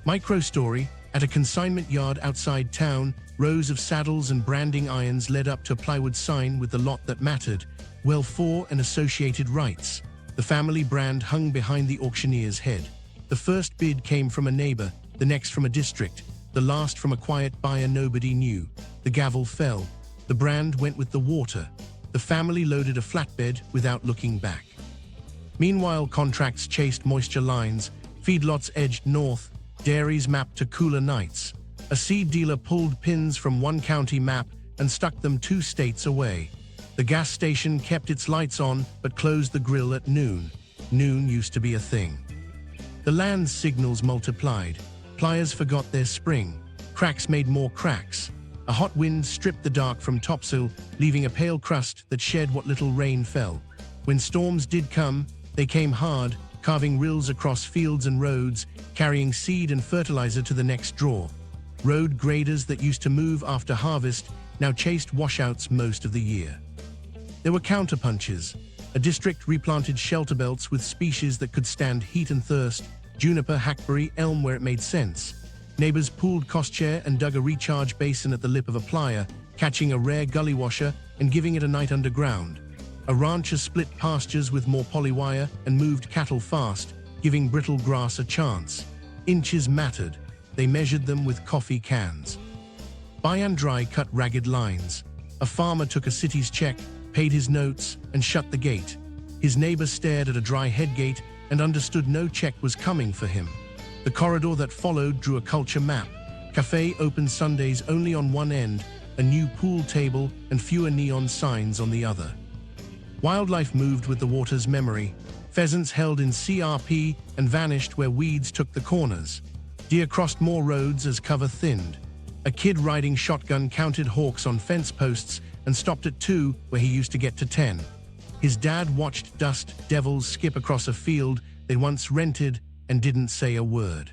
Micro-story: at a consignment yard outside town, rows of saddles and branding irons led up to a plywood sign with the lot that mattered, well for and associated rights. The family brand hung behind the auctioneer's head. The first bid came from a neighbor, the next from a district, the last from a quiet buyer nobody knew. The gavel fell. The brand went with the water. The family loaded a flatbed without looking back. Meanwhile, contracts chased moisture lines, feedlots edged north, dairies mapped to cooler nights. A seed dealer pulled pins from one county map and stuck them 2 states away. The gas station kept its lights on but closed the grill at noon. Noon used to be a thing. The land's signals multiplied. Pliers forgot their spring. Cracks made more cracks. A hot wind stripped the dark from topsoil, leaving a pale crust that shed what little rain fell. When storms did come, they came hard, carving rills across fields and roads, carrying seed and fertilizer to the next draw. Road graders that used to move after harvest now chased washouts most of the year. There were counterpunches. A district replanted shelter belts with species that could stand heat and thirst: juniper, hackberry, elm where it made sense. Neighbors pooled cost-share and dug a recharge basin at the lip of a plier, catching a rare gully washer and giving it a night underground. A rancher split pastures with more polywire and moved cattle fast, giving brittle grass a chance. Inches mattered. They measured them with coffee cans. Buy and dry cut ragged lines. A farmer took a city's check, paid his notes, and shut the gate. His neighbor stared at a dry headgate and understood no check was coming for him. The corridor that followed drew a culture map. Cafe open Sundays only on one end, a new pool table and fewer neon signs on the other. Wildlife moved with the water's memory. Pheasants held in CRP and vanished where weeds took the corners. Deer crossed more roads as cover thinned. A kid riding shotgun counted hawks on fence posts and stopped at 2 where he used to get to 10. His dad watched dust devils skip across a field they once rented and didn't say a word.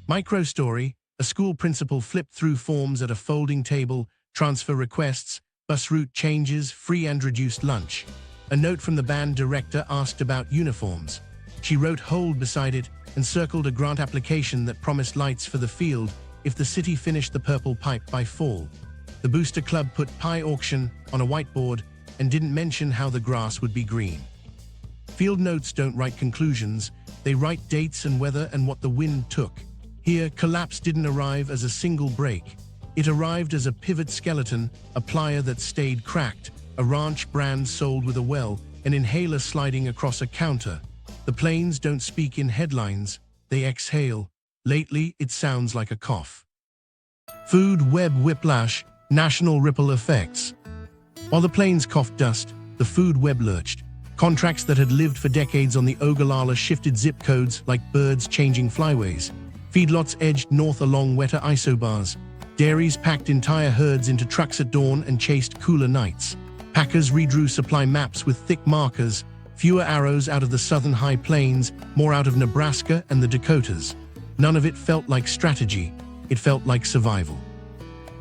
Micro-story: a school principal flipped through forms at a folding table, transfer requests, bus route changes, free and reduced lunch. A note from the band director asked about uniforms. She wrote hold beside it and circled a grant application that promised lights for the field if the city finished the purple pipe by fall. The booster club put pie auction on a whiteboard and didn't mention how the grass would be green. Field notes don't write conclusions, they write dates and weather and what the wind took. Here, collapse didn't arrive as a single break. It arrived as a pivot skeleton, a plier that stayed cracked, a ranch brand sold with a well, an inhaler sliding across a counter. The planes don't speak in headlines, they exhale. Lately, it sounds like a cough. Food web whiplash, national ripple effects. While the planes coughed dust, the food web lurched. Contracts that had lived for decades on the Ogallala shifted zip codes like birds changing flyways. Feedlots edged north along wetter isobars. Dairies packed entire herds into trucks at dawn and chased cooler nights. Packers redrew supply maps with thick markers, fewer arrows out of the southern high plains, more out of Nebraska and the Dakotas. None of it felt like strategy, it felt like survival.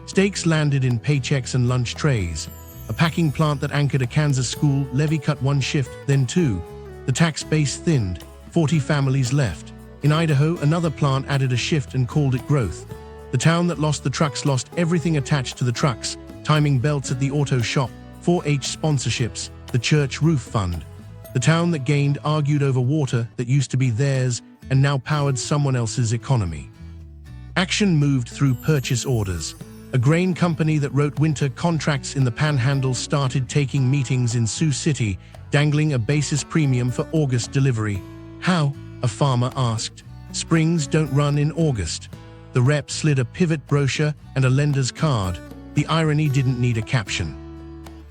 Stakes landed in paychecks and lunch trays. A packing plant that anchored a Kansas school levy cut 1 shift, then 2. The tax base thinned, 40 families left. In Idaho, another plant added a shift and called it growth. The town that lost the trucks lost everything attached to the trucks: timing belts at the auto shop, 4-H sponsorships, the church roof fund. The town that gained argued over water that used to be theirs and now powered someone else's economy. Action moved through purchase orders. A grain company that wrote winter contracts in the Panhandle started taking meetings in Sioux City, dangling a basis premium for August delivery. How? A farmer asked. Springs don't run in August. The rep slid a pivot brochure and a lender's card. The irony didn't need a caption.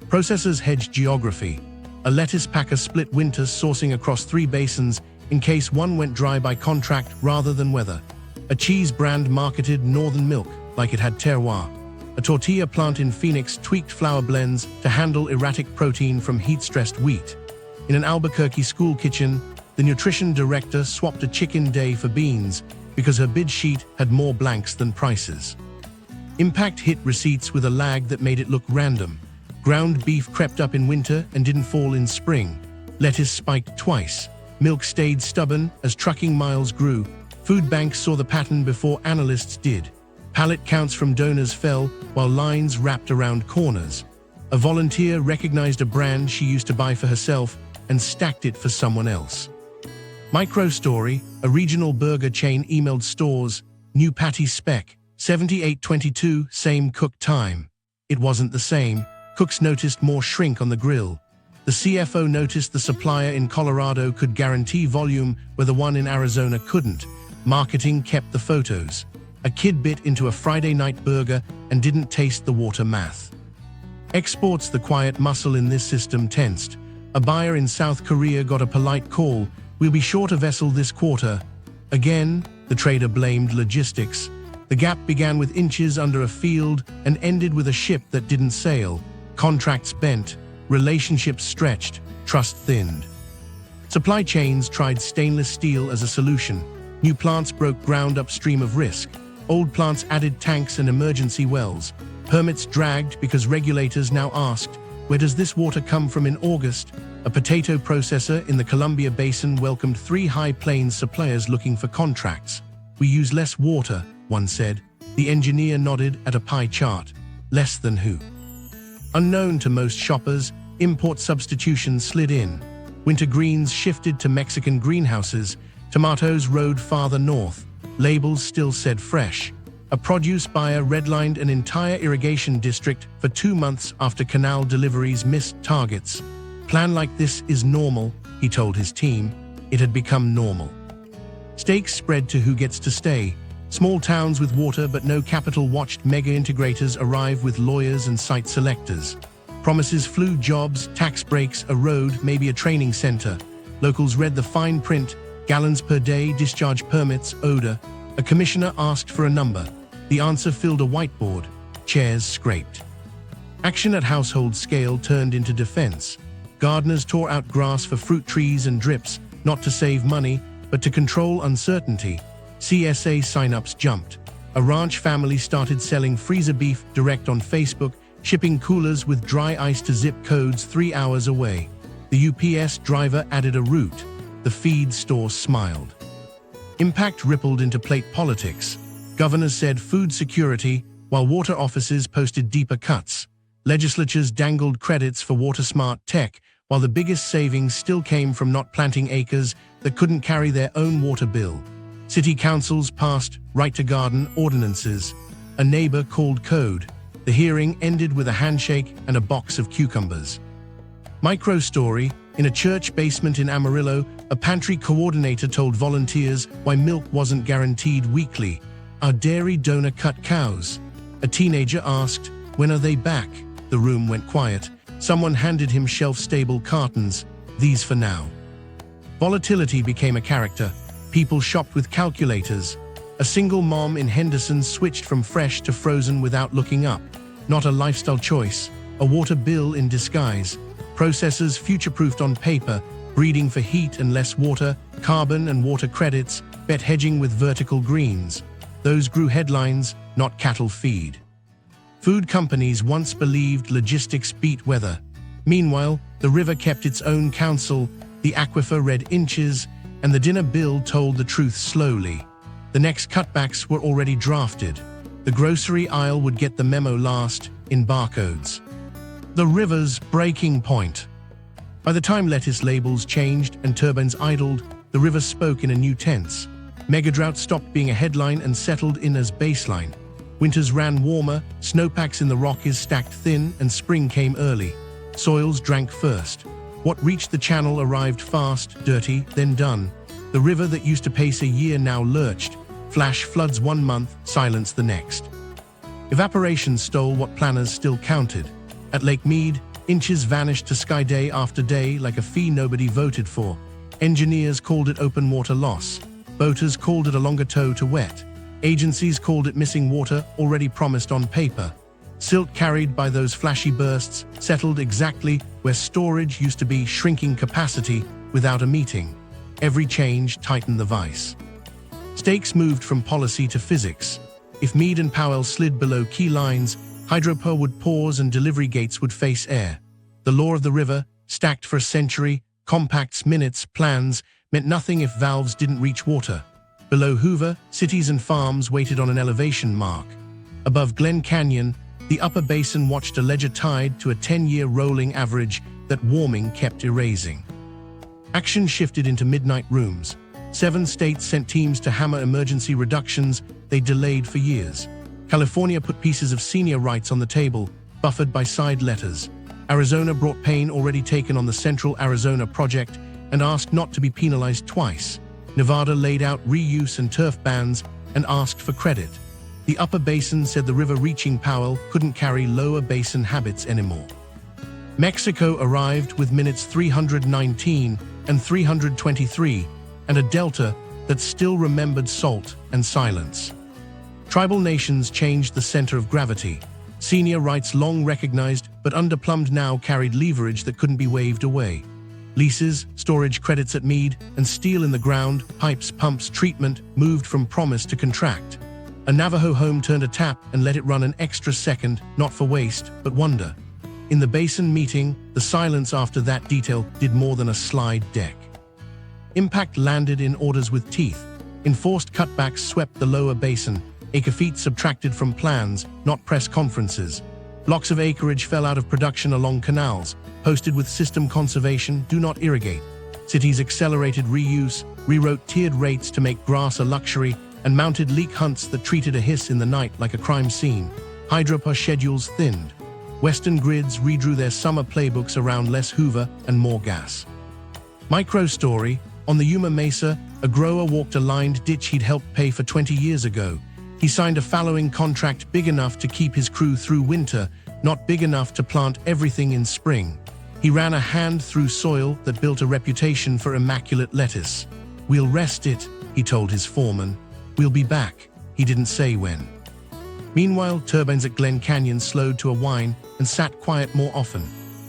Processors hedged geography. A lettuce packer split winters sourcing across 3 basins in case one went dry by contract rather than weather. A cheese brand marketed northern milk like it had terroir. A tortilla plant in Phoenix tweaked flour blends to handle erratic protein from heat-stressed wheat. In an Albuquerque school kitchen, The nutrition director swapped a chicken day for beans because her bid sheet had more blanks than prices. Impact hit receipts with a lag that made it look random. Ground beef crept up in winter and didn't fall in spring. Lettuce spiked twice. Milk stayed stubborn as trucking miles grew. Food banks saw the pattern before analysts did. Pallet counts from donors fell while lines wrapped around corners. A volunteer recognized a brand she used to buy for herself and stacked it for someone else. Microstory, a regional burger chain emailed stores, new patty spec, 7822, same cook time. It wasn't the same. Cooks noticed more shrink on the grill. The CFO noticed the supplier in Colorado could guarantee volume where the one in Arizona couldn't. Marketing kept the photos. A kid bit into a Friday night burger and didn't taste the water math. Exports, the quiet muscle in this system, tensed. A buyer in South Korea got a polite call, "We'll be short a vessel this quarter." Again, the trader blamed logistics. The gap began with inches under a field and ended with a ship that didn't sail. Contracts bent, relationships stretched, trust thinned. Supply chains tried stainless steel as a solution. New plants broke ground upstream of risk. Old plants added tanks and emergency wells. Permits dragged because regulators now asked, "Where does this water come from?" In August, a potato processor in the Columbia Basin welcomed 3 High Plains suppliers looking for contracts. "We use less water," one said. The engineer nodded at a pie chart. Less than who? Unknown to most shoppers, import substitutions slid in. Winter greens shifted to Mexican greenhouses. Tomatoes rode farther north. Labels still said fresh. A produce buyer redlined an entire irrigation district for 2 months after canal deliveries missed targets. "Plan like this is normal," he told his team. It had become normal. Stakes spread to who gets to stay. Small towns with water but no capital watched mega integrators arrive with lawyers and site selectors. Promises flew: jobs, tax breaks, a road, maybe a training center. Locals read the fine print: gallons per day, discharge permits, odor. A commissioner asked for a number. The answer filled a whiteboard. Chairs scraped. Action at household scale turned into defense. Gardeners tore out grass for fruit trees and drips, not to save money, but to control uncertainty. CSA signups jumped. A ranch family started selling freezer beef direct on Facebook, shipping coolers with dry ice to zip codes 3 hours away. The UPS driver added a route. The feed store smiled. Impact rippled into plate politics. Governors said food security, while water offices posted deeper cuts. Legislatures dangled credits for water-smart tech, while the biggest savings still came from not planting acres that couldn't carry their own water bill. City councils passed right-to-garden ordinances. A neighbor called code. The hearing ended with a handshake and a box of cucumbers. Microstory: in a church basement in Amarillo, a pantry coordinator told volunteers why milk wasn't guaranteed weekly. "Our dairy donor cut cows." A teenager asked, "When are they back?" The room went quiet. Someone handed him shelf-stable cartons. "These for now." Volatility became a character. People shopped with calculators. A single mom in Henderson switched from fresh to frozen without looking up. Not a lifestyle choice, a water bill in disguise. Processors future-proofed on paper, breeding for heat and less water, carbon and water credits, bet hedging with vertical greens. Those grew headlines, not cattle feed. Food companies once believed logistics beat weather. Meanwhile, the river kept its own counsel, the aquifer read inches, and the dinner bill told the truth slowly. The next cutbacks were already drafted. The grocery aisle would get the memo last, in barcodes. The river's breaking point. By the time lettuce labels changed and turbines idled, the river spoke in a new tense. Mega-Drought stopped being a headline and settled in as baseline. Winters ran warmer, snowpacks in the Rockies stacked thin, and spring came early. Soils drank first. What reached the channel arrived fast, dirty, then done. The river that used to pace a year now lurched. Flash floods 1 month, silence the next. Evaporation stole what planners still counted. At Lake Mead, inches vanished to sky day after day like a fee nobody voted for. Engineers called it open water loss. Boaters called it a longer tow to wet. Agencies called it missing water already promised on paper. Silt carried by those flashy bursts settled exactly where storage used to be, shrinking capacity without a meeting. Every change tightened the vice. Stakes moved from policy to physics. If Mead and Powell slid below key lines, Hydropower would pause and delivery gates would face air. The law of the river, stacked for a century, compacts, minutes, plans, meant nothing if valves didn't reach water. Below Hoover, cities and farms waited on an elevation mark. Above Glen Canyon, the upper basin watched a ledger tied to a 10-year rolling average that warming kept erasing. Action shifted into midnight rooms. 7 states sent teams to hammer emergency reductions they delayed for years. California put pieces of senior rights on the table, buffered by side letters. Arizona brought pain already taken on the Central Arizona Project and asked not to be penalized twice. Nevada laid out reuse and turf bans and asked for credit. The upper basin said the river reaching Powell couldn't carry lower basin habits anymore. Mexico arrived with minutes 319 and 323, and a delta that still remembered salt and silence. Tribal nations changed the center of gravity. Senior rights long recognized but underplumbed now carried leverage that couldn't be waved away. Leases, storage credits at Mead, and steel in the ground, pipes, pumps, treatment moved from promise to contract. A Navajo home turned a tap and let it run an extra second, not for waste, but wonder. In the basin meeting, the silence after that detail did more than a slide deck. Impact landed in orders with teeth. Enforced cutbacks swept the lower basin, acre-feet subtracted from plans, not press conferences. Blocks of acreage fell out of production along canals, posted with system conservation, do not irrigate. Cities accelerated reuse, rewrote tiered rates to make grass a luxury, and mounted leak hunts that treated a hiss in the night like a crime scene. Hydropower schedules thinned. Western grids redrew their summer playbooks around less Hoover and more gas. Micro story, on the Yuma Mesa, a grower walked a lined ditch he'd helped pay for 20 years ago. He signed a fallowing contract big enough to keep his crew through winter, not big enough to plant everything in spring. He ran a hand through soil that built a reputation for immaculate lettuce. "We'll rest it," he told his foreman. "We'll be back." He didn't say when. Meanwhile, turbines at Glen Canyon slowed to a whine and sat quiet more often.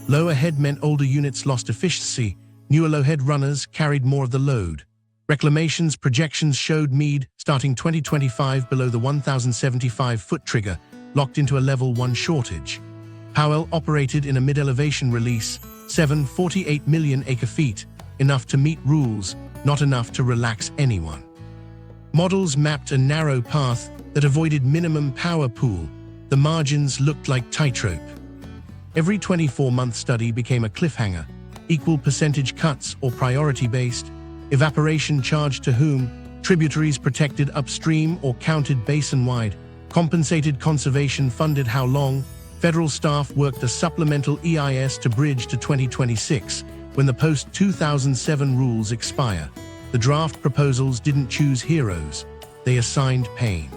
Lower head meant older units lost efficiency. Newer low-head runners carried more of the load. Reclamation's projections showed Mead starting 2025 below the 1,075-foot trigger, locked into a level 1 shortage. Powell operated in a mid-elevation release, 748 million acre-feet, enough to meet rules, not enough to relax anyone. Models mapped a narrow path that avoided minimum power pool. The margins looked like tightrope. Every 24-month study became a cliffhanger. Equal percentage cuts or priority-based. Evaporation charged to whom? Tributaries protected upstream or counted basin-wide. Compensated conservation funded how long? Federal staff worked a supplemental EIS to bridge to 2026, when the post-2007 rules expire. The draft proposals didn't choose heroes. They assigned pain.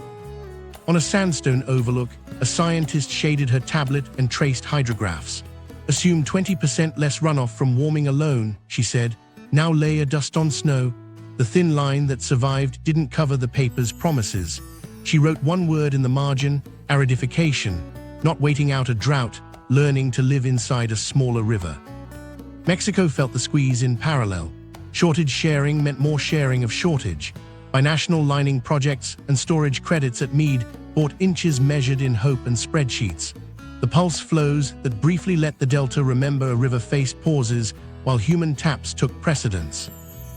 On a sandstone overlook, a scientist shaded her tablet and traced hydrographs. "Assume 20% less runoff from warming alone," she said. "Now layer dust on snow." The thin line that survived didn't cover the paper's promises. She wrote one word in the margin: aridification. Not waiting out a drought, learning to live inside a smaller river. Mexico felt the squeeze in parallel. Shortage sharing meant more sharing of shortage. Binational lining projects and storage credits at Mead bought inches measured in hope and spreadsheets. The pulse flows that briefly let the delta remember a river faced pauses while human taps took precedence.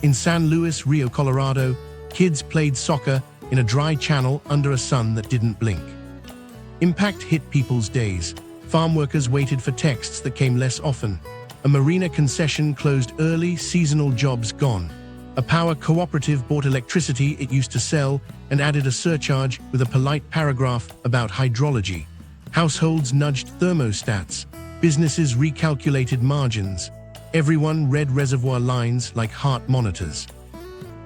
In San Luis Rio, Colorado, kids played soccer in a dry channel under a sun that didn't blink. Impact hit people's days. Farm workers waited for texts that came less often. A marina concession closed early, seasonal jobs gone. A power cooperative bought electricity it used to sell and added a surcharge with a polite paragraph about hydrology. Households nudged thermostats. Businesses recalculated margins. Everyone read reservoir lines like heart monitors.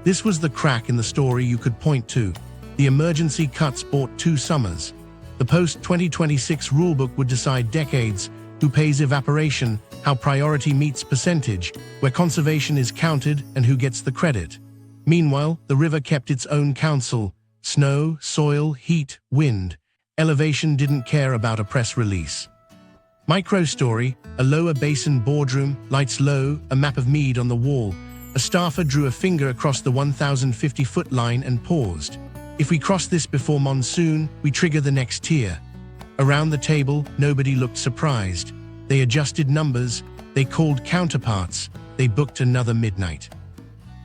This was the crack in the story you could point to. The emergency cuts bought 2 summers. The post-2026 rulebook would decide decades: who pays evaporation, how priority meets percentage, where conservation is counted, and who gets the credit. Meanwhile, the river kept its own counsel: snow, soil, heat, wind. Elevation didn't care about a press release. Micro story, a lower basin boardroom, lights low, a map of Mead on the wall. A staffer drew a finger across the 1,050-foot line and paused. If we cross this before monsoon, we trigger the next tier. Around the table, nobody looked surprised. They adjusted numbers, they called counterparts, they booked another midnight.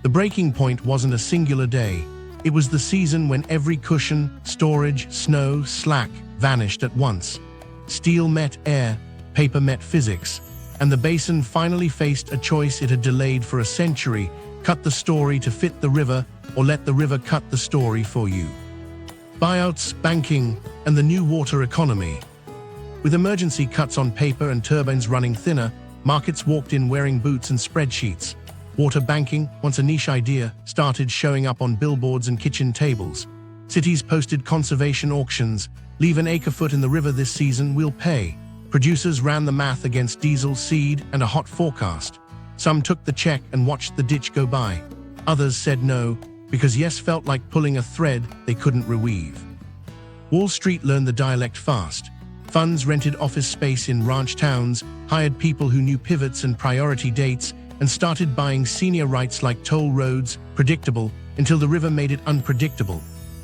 The breaking point wasn't a singular day. It was the season when every cushion, storage, snow, slack vanished at once. Steel met air, paper met physics, and the basin finally faced a choice it had delayed for a century: cut the story to fit the river, or let the river cut the story for you. Buyouts, banking, and the new water economy. With emergency cuts on paper and turbines running thinner, markets walked in wearing boots and spreadsheets. Water banking, once a niche idea, started showing up on billboards and kitchen tables. Cities posted conservation auctions. Leave an acre-foot in the river this season, we'll pay. Producers ran the math against diesel, seed, and a hot forecast. Some took the check and watched the ditch go by. Others said no, because yes felt like pulling a thread they couldn't reweave. Wall Street learned the dialect fast. Funds rented office space in ranch towns, hired people who knew pivots and priority dates, and started buying senior rights like toll roads, predictable, until the river made it unpredictable.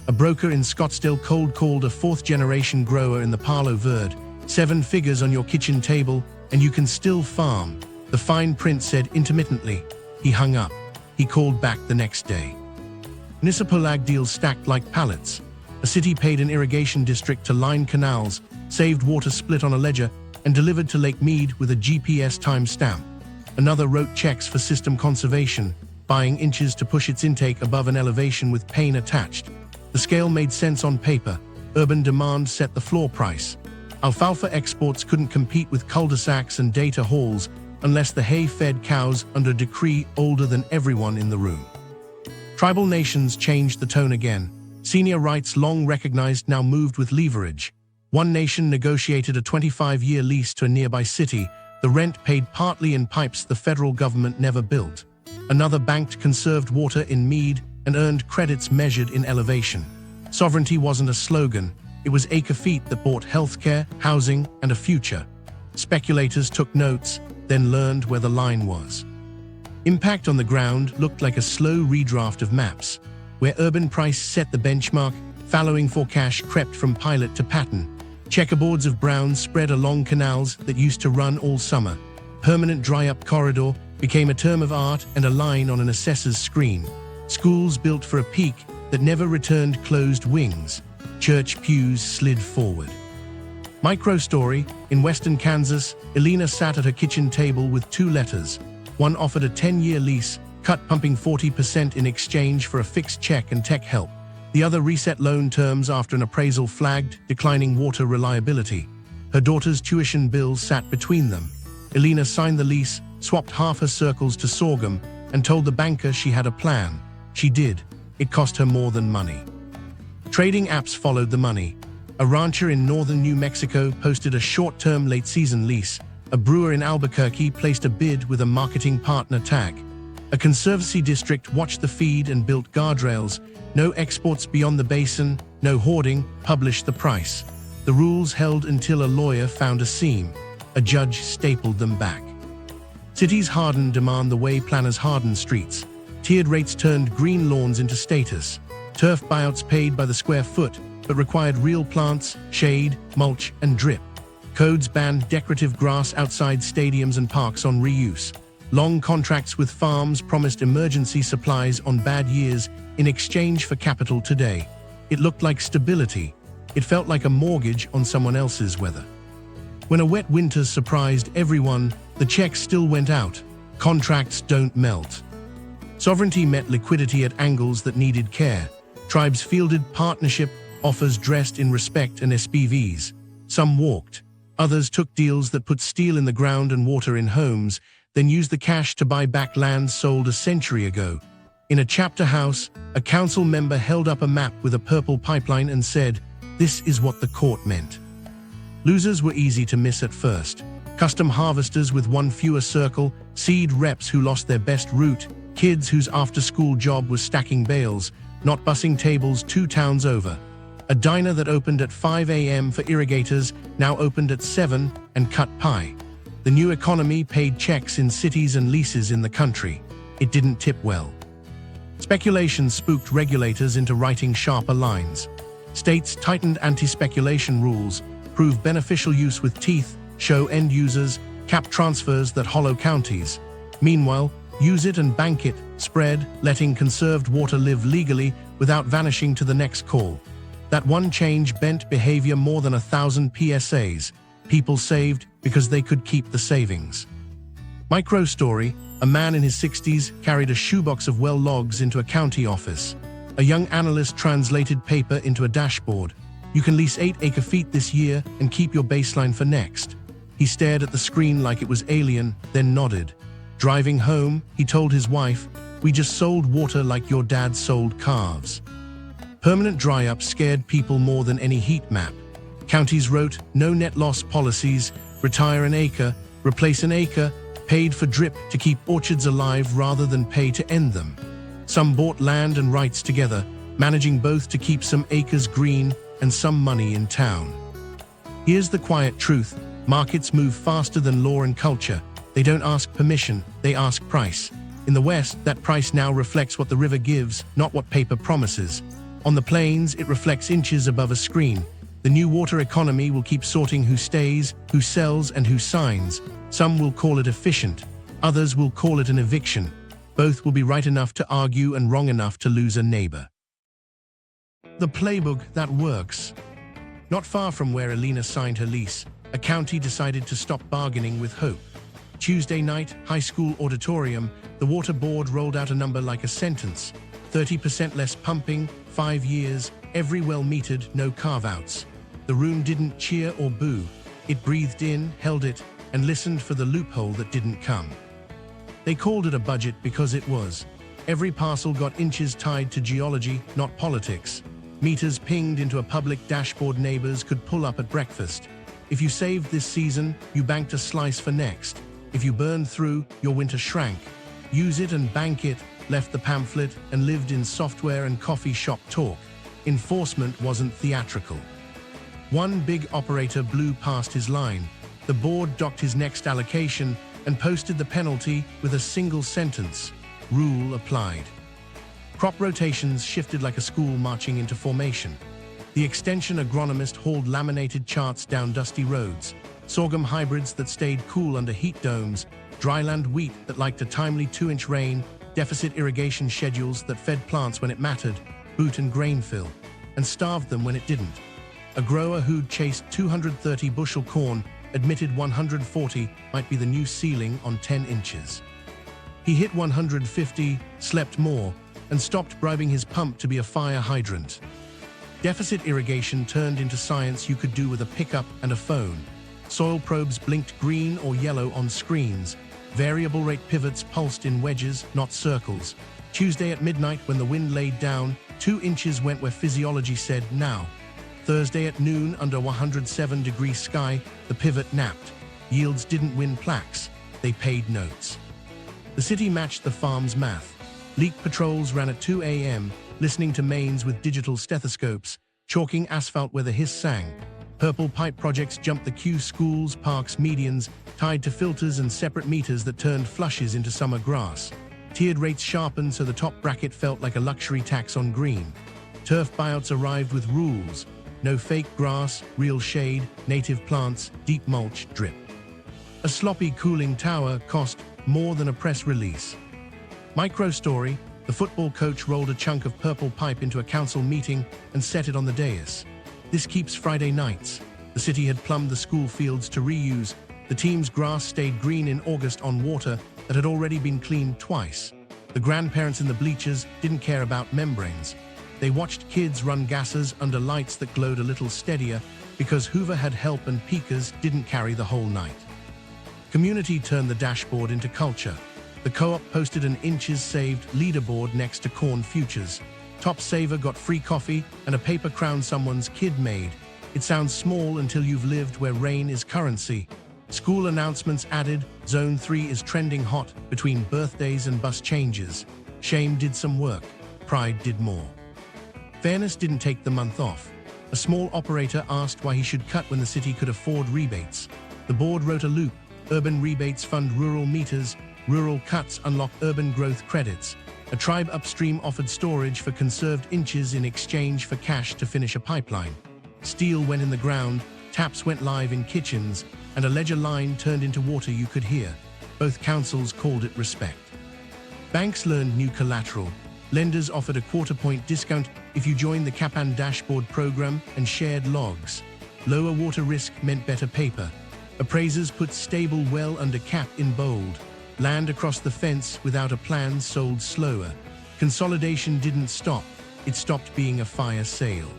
A broker in Scottsdale cold called a fourth-generation grower in the Palo Verde. 7 figures on your kitchen table, and you can still farm. The fine print said intermittently. He hung up. He called back the next day. Municipal ag deals stacked like pallets. A city paid an irrigation district to line canals, saved water split on a ledger, and delivered to Lake Mead with a GPS timestamp. Another wrote checks for system conservation, buying inches to push its intake above an elevation with pane attached. The scale made sense on paper. Urban demand set the floor price. Alfalfa exports couldn't compete with cul-de-sacs and data halls unless the hay fed cows under a decree older than everyone in the room. Tribal nations changed the tone again. Senior rights long recognized now moved with leverage. One nation negotiated a 25-year lease to a nearby city, the rent paid partly in pipes the federal government never built. Another banked conserved water in Mead and earned credits measured in elevation. Sovereignty wasn't a slogan, it was acre-feet that bought healthcare, housing, and a future. Speculators took notes, then learned where the line was. Impact on the ground looked like a slow redraft of maps, where urban price set the benchmark, fallowing for cash crept from pilot to pattern. Checkerboards of brown spread along canals that used to run all summer. Permanent dry-up corridor became a term of art and a line on an assessor's screen. Schools built for a peak that never returned closed wings. Church pews slid forward. Micro-story, in western Kansas, Elena sat at her kitchen table with 2 letters. One offered a 10-year lease, cut pumping 40% in exchange for a fixed check and tech help. The other reset loan terms after an appraisal flagged declining water reliability. Her daughter's tuition bills sat between them. Elena signed the lease, swapped half her circles to sorghum, and told the banker she had a plan. She did. It cost her more than money. Trading apps followed the money. A rancher in northern New Mexico posted a short-term late-season lease. A brewer in Albuquerque placed a bid with a marketing partner tag. A conservancy district watched the feed and built guardrails. No exports beyond the basin, no hoarding, published the price. The rules held until a lawyer found a seam. A judge stapled them back. Cities harden demand the way planners harden streets. Tiered rates turned green lawns into status. Turf buyouts paid by the square foot, but required real plants, shade, mulch, and drip. Codes banned decorative grass outside stadiums and parks on reuse. Long contracts with farms promised emergency supplies on bad years in exchange for capital today. It looked like stability. It felt like a mortgage on someone else's weather. When a wet winter surprised everyone, the checks still went out. Contracts don't melt. Sovereignty met liquidity at angles that needed care. Tribes fielded partnership offers dressed in respect and SPVs. Some walked. Others took deals that put steel in the ground and water in homes, then used the cash to buy back land sold a century ago. In a chapter house, a council member held up a map with a purple pipeline and said, "This is what the court meant." Losers were easy to miss at first. Custom harvesters with one fewer circle, seed reps who lost their best route, kids whose after-school job was stacking bales, not bussing tables 2 towns over. A diner that opened at 5 a.m. for irrigators now opened at 7 and cut pie. The new economy paid checks in cities and leases in the country. it didn't tip well. Speculation spooked regulators into writing sharper lines. States tightened anti-speculation rules, prove beneficial use with teeth, show end users, cap transfers that hollow counties. Meanwhile, use it and bank it, spread, letting conserved water live legally without vanishing to the next call. That one change bent behavior more than 1,000 PSAs. People saved because they could keep the savings. Micro story: a man in his 60s carried a shoebox of well logs into a county office. A young analyst translated paper into a dashboard. You can lease 8 acre-feet this year and keep your baseline for next. He stared at the screen like it was alien, then nodded. Driving home, he told his wife, "We just sold water like your dad sold calves." Permanent dry-up scared people more than any heat map. Counties wrote no net loss policies, retire an acre, replace an acre, paid for drip to keep orchards alive rather than pay to end them. Some bought land and rights together, managing both to keep some acres green and some money in town. Here's the quiet truth: markets move faster than law and culture. They don't ask permission, they ask price. In the West, that price now reflects what the river gives, not what paper promises. On the plains, it reflects inches above a screen. The new water economy will keep sorting who stays, who sells, and who signs. Some will call it efficient, others will call it an eviction. Both will be right enough to argue and wrong enough to lose a neighbor. The playbook that works. Not far from where Alina signed her lease, a county decided to stop bargaining with hope. Tuesday night, high school auditorium, the water board rolled out a number like a sentence. 30% less pumping, 5 years, every well metered, no carve-outs. The room didn't cheer or boo. It breathed in, held it, and listened for the loophole that didn't come. They called it a budget because it was. Every parcel got inches tied to geology, not politics. Meters pinged into a public dashboard neighbors could pull up at breakfast. If you saved this season, you banked a slice for next. If you burned through, your winter shrank. Use it and bank it, left the pamphlet, and lived in software and coffee shop talk. Enforcement wasn't theatrical. One big operator blew past his line. The board docked his next allocation and posted the penalty with a single sentence: rule applied. Crop rotations shifted like a school marching into formation. The extension agronomist hauled laminated charts down dusty roads, sorghum hybrids that stayed cool under heat domes, dryland wheat that liked a timely 2-inch rain, deficit irrigation schedules that fed plants when it mattered, boot and grain fill, and starved them when it didn't. A grower who'd chased 230 bushel corn admitted 140 might be the new ceiling on 10 inches. He hit 150, slept more, and stopped bribing his pump to be a fire hydrant. Deficit irrigation turned into science you could do with a pickup and a phone. Soil probes blinked green or yellow on screens. Variable rate pivots pulsed in wedges, not circles. Tuesday at midnight, when the wind laid down, 2 inches went where physiology said now. Thursday at noon, under 107-degree sky, the pivot napped. Yields didn't win plaques, they paid notes. The city matched the farm's math. Leak patrols ran at 2 a.m., listening to mains with digital stethoscopes, chalking asphalt where the hiss sang. Purple pipe projects jumped the queue, schools, parks, medians, tied to filters and separate meters that turned flushes into summer grass. Tiered rates sharpened so the top bracket felt like a luxury tax on green. Turf buyouts arrived with rules: no fake grass, real shade, native plants, deep mulch, drip. A sloppy cooling tower cost more than a press release. Micro story: the football coach rolled a chunk of purple pipe into a council meeting and set it on the dais. This keeps Friday nights. The city had plumbed the school fields to reuse. The team's grass stayed green in August on water that had already been cleaned twice. The grandparents in the bleachers didn't care about membranes. They watched kids run gases under lights that glowed a little steadier because Hoover had help and peakers didn't carry the whole night. Community turned the dashboard into culture. The co-op posted an inches saved leaderboard next to corn futures. Top saver got free coffee and a paper crown someone's kid made. It sounds small until you've lived where rain is currency. School announcements added, Zone 3 is trending hot between birthdays and bus changes. Shame did some work. Pride did more. Fairness didn't take the month off. A small operator asked why he should cut when the city could afford rebates. The board wrote a loop: urban rebates fund rural meters, Rural cuts unlock urban growth credits. A tribe upstream offered storage for conserved inches in exchange for cash to finish a pipeline. Steel went in the ground, taps went live in kitchens, and a ledger line turned into water you could hear. Both councils called it respect. Banks learned new collateral. Lenders offered a quarter-point discount if you joined the Capan dashboard program and shared logs. Lower water risk meant better paper. Appraisers put stable well under cap in bold. Land across the fence without a plan sold slower. Consolidation didn't stop. It stopped being a fire sale.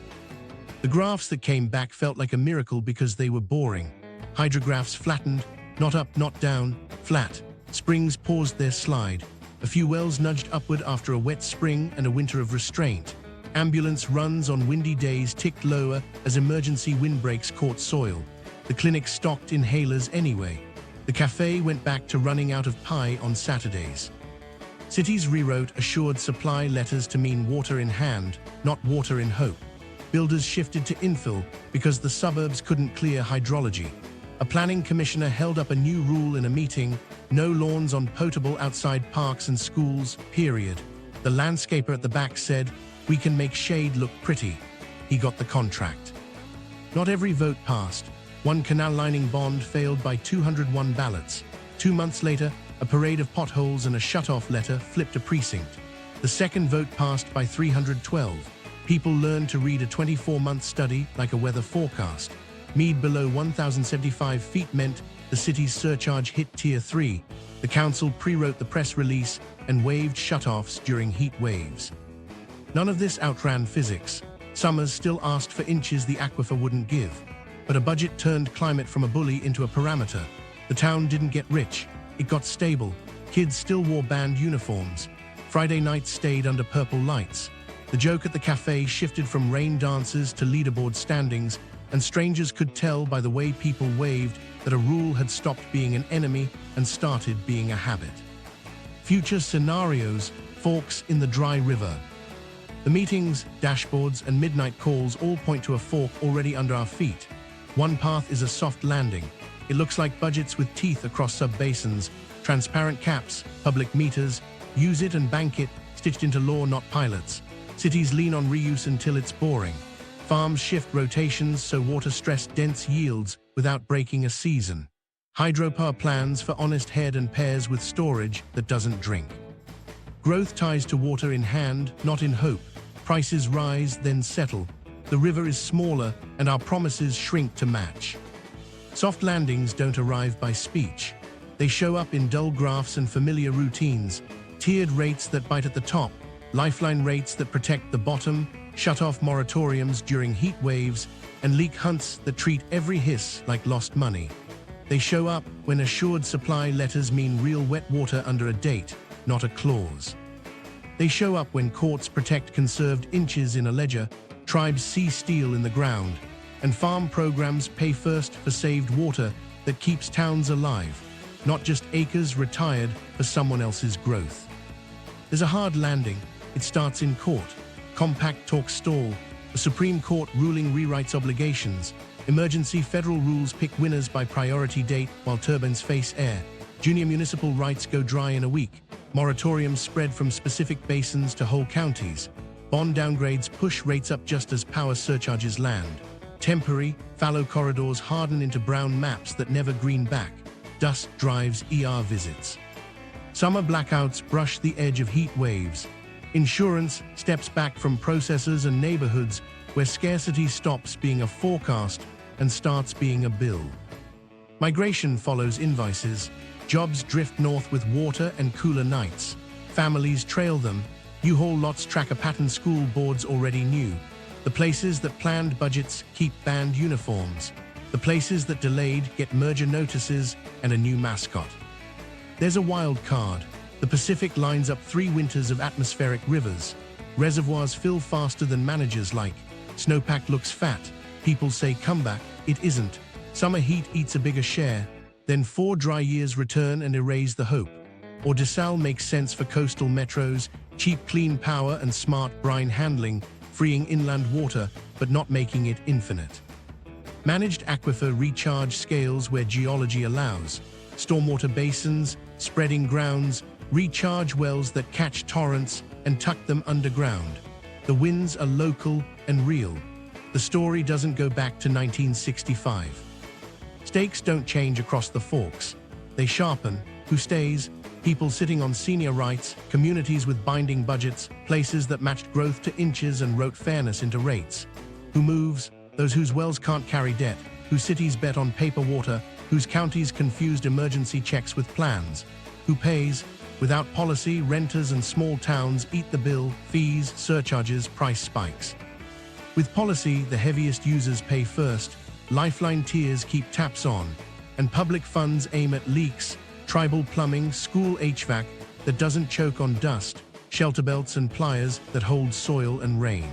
The graphs that came back felt like a miracle because they were boring. Hydrographs flattened, not up, not down, flat. Springs paused their slide. A few wells nudged upward after a wet spring and a winter of restraint. Ambulance runs on windy days ticked lower as emergency windbreaks caught soil. The clinic stocked inhalers anyway. The cafe went back to running out of pie on Saturdays. Cities rewrote assured supply letters to mean water in hand, not water in hope. Builders shifted to infill because the suburbs couldn't clear hydrology. A planning commissioner held up a new rule in a meeting: no lawns on potable outside parks and schools, period. The landscaper at the back said, "We can make shade look pretty." He got the contract. Not every vote passed. One canal lining bond failed by 201 ballots. 2 months later, a parade of potholes and a shut-off letter flipped a precinct. The second vote passed by 312. People learned to read a 24-month study like a weather forecast. Mead below 1,075 feet meant the city's surcharge hit Tier 3. The council pre-wrote the press release and waived shut-offs during heat waves. None of this outran physics. Summers still asked for inches the aquifer wouldn't give. But a budget turned climate from a bully into a parameter. The town didn't get rich. It got stable. Kids still wore band uniforms. Friday nights stayed under purple lights. The joke at the cafe shifted from rain dances to leaderboard standings, and strangers could tell by the way people waved that a rule had stopped being an enemy and started being a habit. Future scenarios: forks in the dry river. The meetings, dashboards, and midnight calls all point to a fork already under our feet. One path is a soft landing. It looks like budgets with teeth across sub-basins, transparent caps, public meters, use it and bank it, stitched into law, not pilots. Cities lean on reuse until it's boring. Farms shift rotations so water stress dense yields without breaking a season. Hydropower plans for honest head and pairs with storage that doesn't drink. Growth ties to water in hand, not in hope. Prices rise, then settle. The river is smaller, and our promises shrink to match. Soft landings don't arrive by speech. They show up in dull graphs and familiar routines. Tiered rates that bite at the top, lifeline rates that protect the bottom, shut-off moratoriums during heat waves, and leak hunts that treat every hiss like lost money. They show up when assured supply letters mean real wet water under a date, not a clause. They show up when courts protect conserved inches in a ledger, tribes see steel in the ground, and farm programs pay first for saved water that keeps towns alive, not just acres retired for someone else's growth. There's a hard landing. It starts in court. Compact talks stall. The Supreme Court ruling rewrites obligations. Emergency federal rules pick winners by priority date while turbines face air. Junior municipal rights go dry in a week. Moratoriums spread from specific basins to whole counties. Bond downgrades push rates up just as power surcharges land. Temporary, fallow corridors harden into brown maps that never green back. Dust drives ER visits. Summer blackouts brush the edge of heat waves. Insurance steps back from processors and neighborhoods where scarcity stops being a forecast and starts being a bill. Migration follows invoices. Jobs drift north with water and cooler nights. Families trail them. U-Haul lots track a pattern school boards already knew. The places that planned budgets keep band uniforms. The places that delayed get merger notices and a new mascot. There's a wild card. The Pacific lines up 3 winters of atmospheric rivers. Reservoirs fill faster than managers like. Snowpack looks fat. People say comeback. It isn't. Summer heat eats a bigger share. Then 4 dry years return and erase the hope. Or desal makes sense for coastal metros, cheap clean power and smart brine handling, freeing inland water, but not making it infinite. Managed aquifer recharge scales where geology allows. Stormwater basins, spreading grounds, recharge wells that catch torrents and tuck them underground. The wins are local and real. The story doesn't go back to 1965. Stakes don't change across the forks. They sharpen. Who stays? People sitting on senior rights, communities with binding budgets, places that matched growth to inches and wrote fairness into rates. Who moves? Those whose wells can't carry debt, whose cities bet on paper water, whose counties confused emergency checks with plans. Who pays? Without policy, renters and small towns eat the bill, fees, surcharges, price spikes. With policy, the heaviest users pay first, Lifeline tiers keep taps on, and public funds aim at leaks, tribal plumbing, school HVAC that doesn't choke on dust, shelter belts and pliers that hold soil and rain.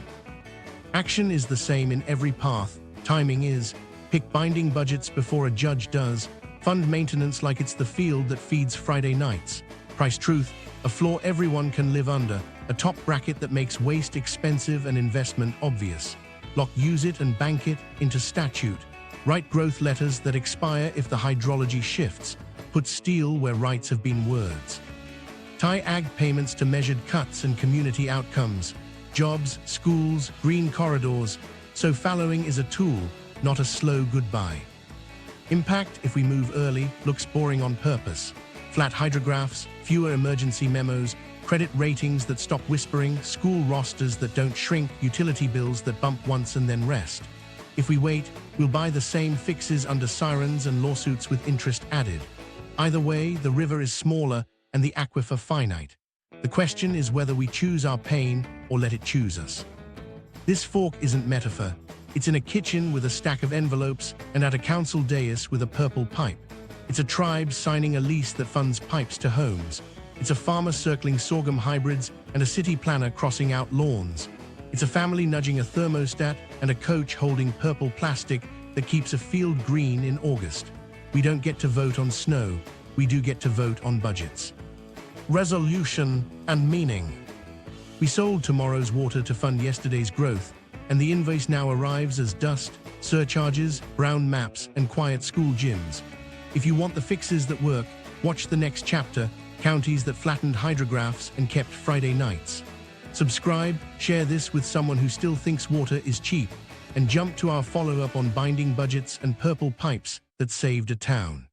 Action is the same in every path. Timing is, pick binding budgets before a judge does, fund maintenance like it's the field that feeds Friday nights, price truth, a floor everyone can live under, a top bracket that makes waste expensive and investment obvious. Lock use it and bank it into statute. Write growth letters that expire if the hydrology shifts. Put steel where rights have been words. Tie ag payments to measured cuts and community outcomes. Jobs, schools, green corridors. So fallowing is a tool, not a slow goodbye. Impact, if we move early, looks boring on purpose. Flat hydrographs, fewer emergency memos, credit ratings that stop whispering, school rosters that don't shrink, utility bills that bump once and then rest. If we wait, we'll buy the same fixes under sirens and lawsuits with interest added. Either way, the river is smaller and the aquifer finite. The question is whether we choose our pain or let it choose us. This fork isn't metaphor. It's in a kitchen with a stack of envelopes and at a council dais with a purple pipe. It's a tribe signing a lease that funds pipes to homes. It's a farmer circling sorghum hybrids and a city planner crossing out lawns. It's a family nudging a thermostat and a coach holding purple plastic that keeps a field green in August. We don't get to vote on snow. We do get to vote on budgets. Resolution and meaning. We sold tomorrow's water to fund yesterday's growth, and the invoice now arrives as dust, surcharges, brown maps, and quiet school gyms. If you want the fixes that work, watch the next chapter, Counties that Flattened Hydrographs and Kept Friday Nights. Subscribe, share this with someone who still thinks water is cheap, and jump to our follow-up on binding budgets and purple pipes that saved a town.